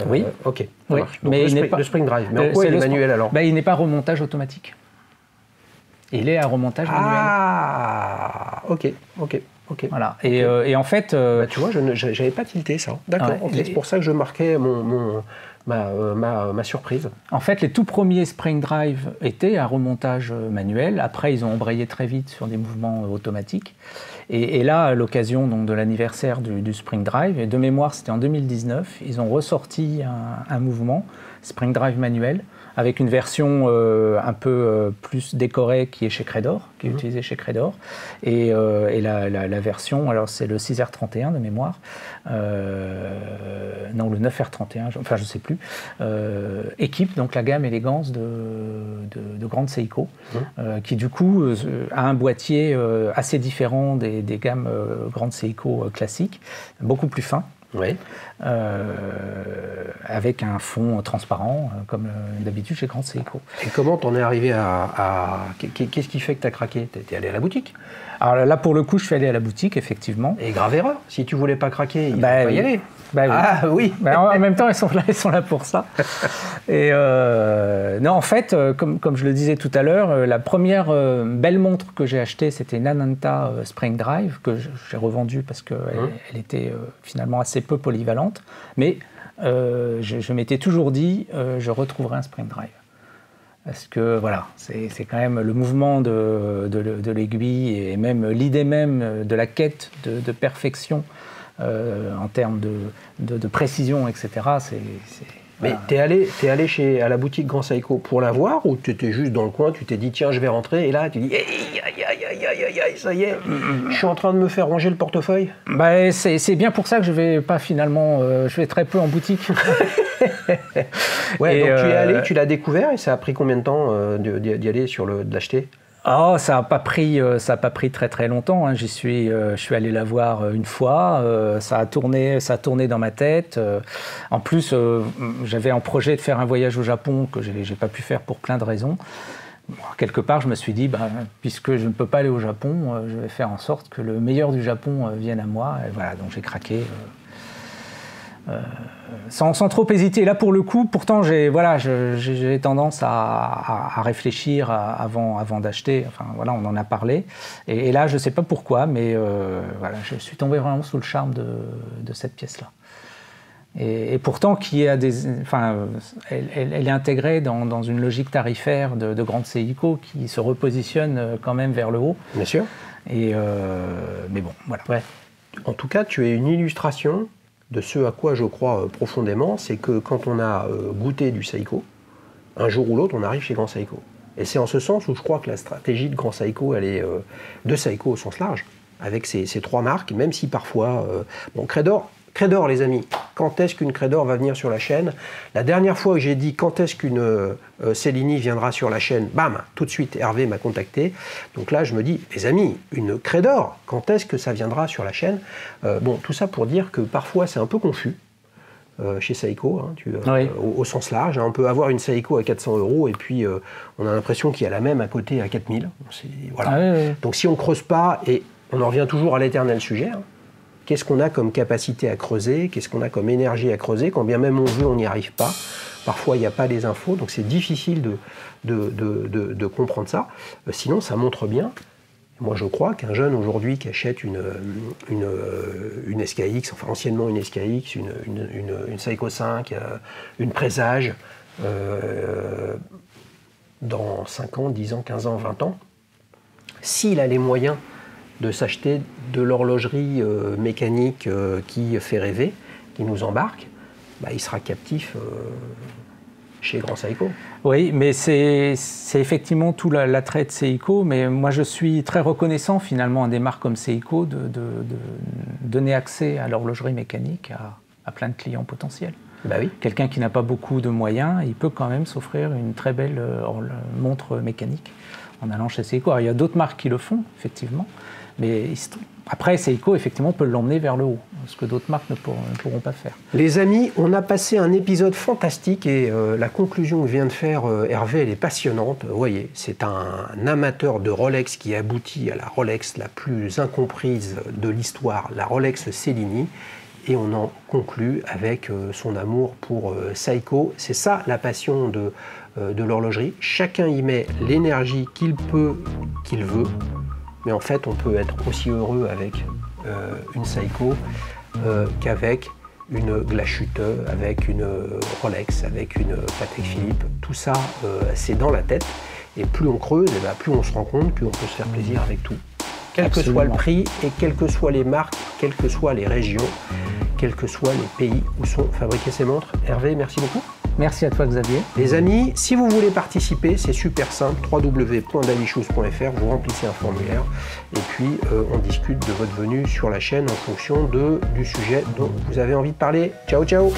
Oui. Ok. Oui. Donc mais le Spring Drive. Mais en quoi il est manuel alors ? Il n'est pas remontage automatique. Il est à remontage manuel. Ah, ok. Voilà. Et en fait... tu vois, je n'avais pas tilté ça. D'accord, c'est pour ça que je marquais ma surprise. En fait, les tout premiers Spring Drive étaient à remontage manuel. Après, ils ont embrayé très vite sur des mouvements automatiques. Et là, à l'occasion donc, de l'anniversaire du Spring Drive, et de mémoire, c'était en 2019, ils ont ressorti un mouvement Spring Drive manuel, avec une version un peu plus décorée qui est chez Credor, qui est utilisée chez Credor. Et la version, alors c'est le 6R31 de mémoire, non le 9R31, enfin je ne sais plus, équipe donc la gamme élégance de Grande Seiko, qui du coup a un boîtier assez différent des gammes Grande Seiko classiques, beaucoup plus fin. Oui. Avec un fond transparent, comme d'habitude chez Grande Seiko. Et comment t'en es arrivé à... Qu'est-ce qui fait que t'as craqué ? T'es allé à la boutique ? Alors là, pour le coup, je suis allé à la boutique, effectivement. Et grave erreur. Si tu voulais pas craquer, il ne faut pas y aller. Oui. Ah oui. En même temps, ils sont là pour ça. Et non, en fait, comme je le disais tout à l'heure, la première belle montre que j'ai achetée, c'était une Ananta Spring Drive, que j'ai revendue parce qu'elle était finalement assez peu polyvalente. Mais je m'étais toujours dit, je retrouverai un Spring Drive. Parce que voilà, c'est quand même le mouvement de l'aiguille et même l'idée même de la quête de perfection en termes de précision, etc. Mais t'es allé à la boutique Grand Seiko pour la voir, ou tu étais juste dans le coin, tu t'es dit tiens je vais rentrer, et là tu dis aïe, ça y est, je suis en train de me faire ranger le portefeuille. C'est bien pour ça que je vais pas finalement, je vais très peu en boutique. Ouais, donc tu es allé, tu l'as découvert, et ça a pris combien de temps d'y aller, de l'acheter ? Oh, ça n'a pas pris très très longtemps. Hein. Je suis allé la voir une fois. Ça a tourné dans ma tête. En plus, j'avais en projet de faire un voyage au Japon que j'ai pas pu faire pour plein de raisons. Bon, quelque part, je me suis dit, puisque je ne peux pas aller au Japon, je vais faire en sorte que le meilleur du Japon vienne à moi. Et voilà, donc j'ai craqué. Sans trop hésiter. Là, pour le coup, pourtant, j'ai tendance à réfléchir avant d'acheter. Enfin, voilà, on en a parlé. Et là, je ne sais pas pourquoi, mais voilà, je suis tombé vraiment sous le charme de cette pièce-là. Et pourtant, elle est intégrée dans une logique tarifaire de grandes Seiko qui se repositionne quand même vers le haut. Bien sûr. Mais bon, voilà. Ouais. En tout cas, tu es une illustration de ce à quoi je crois profondément, c'est que quand on a goûté du Seiko, un jour ou l'autre, on arrive chez Grand Seiko. Et c'est en ce sens où je crois que la stratégie de Grand Seiko, elle est de Seiko au sens large, avec ces trois marques, même si parfois... bon, Credor, les amis, quand est-ce qu'une Credor va venir sur la chaîne? La dernière fois que j'ai dit quand est-ce qu'une Cellini viendra sur la chaîne, bam, tout de suite Hervé m'a contacté. Donc là, je me dis, les amis, une Credor, quand est-ce que ça viendra sur la chaîne? Bon, tout ça pour dire que parfois c'est un peu confus chez Seiko, hein, oui. au sens large. Hein, on peut avoir une Seiko à 400 € et puis on a l'impression qu'il y a la même à côté à 4000. Voilà. Ah, oui. Donc si on ne creuse pas, et on en revient toujours à l'éternel sujet, hein, qu'est-ce qu'on a comme capacité à creuser? Qu'est-ce qu'on a comme énergie à creuser? Quand bien même on veut, on n'y arrive pas. Parfois, il n'y a pas les infos, donc c'est difficile de comprendre ça. Sinon, ça montre bien. Moi, je crois qu'un jeune aujourd'hui qui achète une SKX, enfin anciennement une SKX, une Seiko 5, une Présage, dans 5 ans, 10 ans, 15 ans, 20 ans, s'il a les moyens de s'acheter de l'horlogerie mécanique qui fait rêver, qui nous embarque, bah, il sera captif chez Grand Seiko. Oui, mais c'est effectivement tout l'attrait de Seiko, mais moi je suis très reconnaissant finalement à des marques comme Seiko de donner accès à l'horlogerie mécanique à plein de clients potentiels. Bah oui. Quelqu'un qui n'a pas beaucoup de moyens, il peut quand même s'offrir une très belle montre mécanique en allant chez Seiko. Alors, il y a d'autres marques qui le font, effectivement, mais après, Seiko, effectivement, peut l'emmener vers le haut, ce que d'autres marques ne pourront pas faire. Les amis, on a passé un épisode fantastique et la conclusion que vient de faire Hervé, elle est passionnante. Vous voyez, c'est un amateur de Rolex qui aboutit à la Rolex la plus incomprise de l'histoire, la Rolex Cellini. Et on en conclut avec son amour pour Seiko. C'est ça la passion de l'horlogerie. Chacun y met l'énergie qu'il peut, qu'il veut. Mais en fait, on peut être aussi heureux avec une Seiko qu'avec une Glashütte, avec une Rolex, avec une Patek Philippe. Tout ça, c'est dans la tête. Et plus on creuse, et bien plus on se rend compte qu'on peut se faire plaisir avec tout. Quel que soit le prix et quelles que soient les marques, quelles que soient les régions, quels que soient les pays où sont fabriquées ces montres. Hervé, merci beaucoup. Merci à toi Xavier. Les amis, si vous voulez participer, c'est super simple, www.davichous.fr, vous remplissez un formulaire et puis on discute de votre venue sur la chaîne en fonction du sujet dont vous avez envie de parler. Ciao, ciao!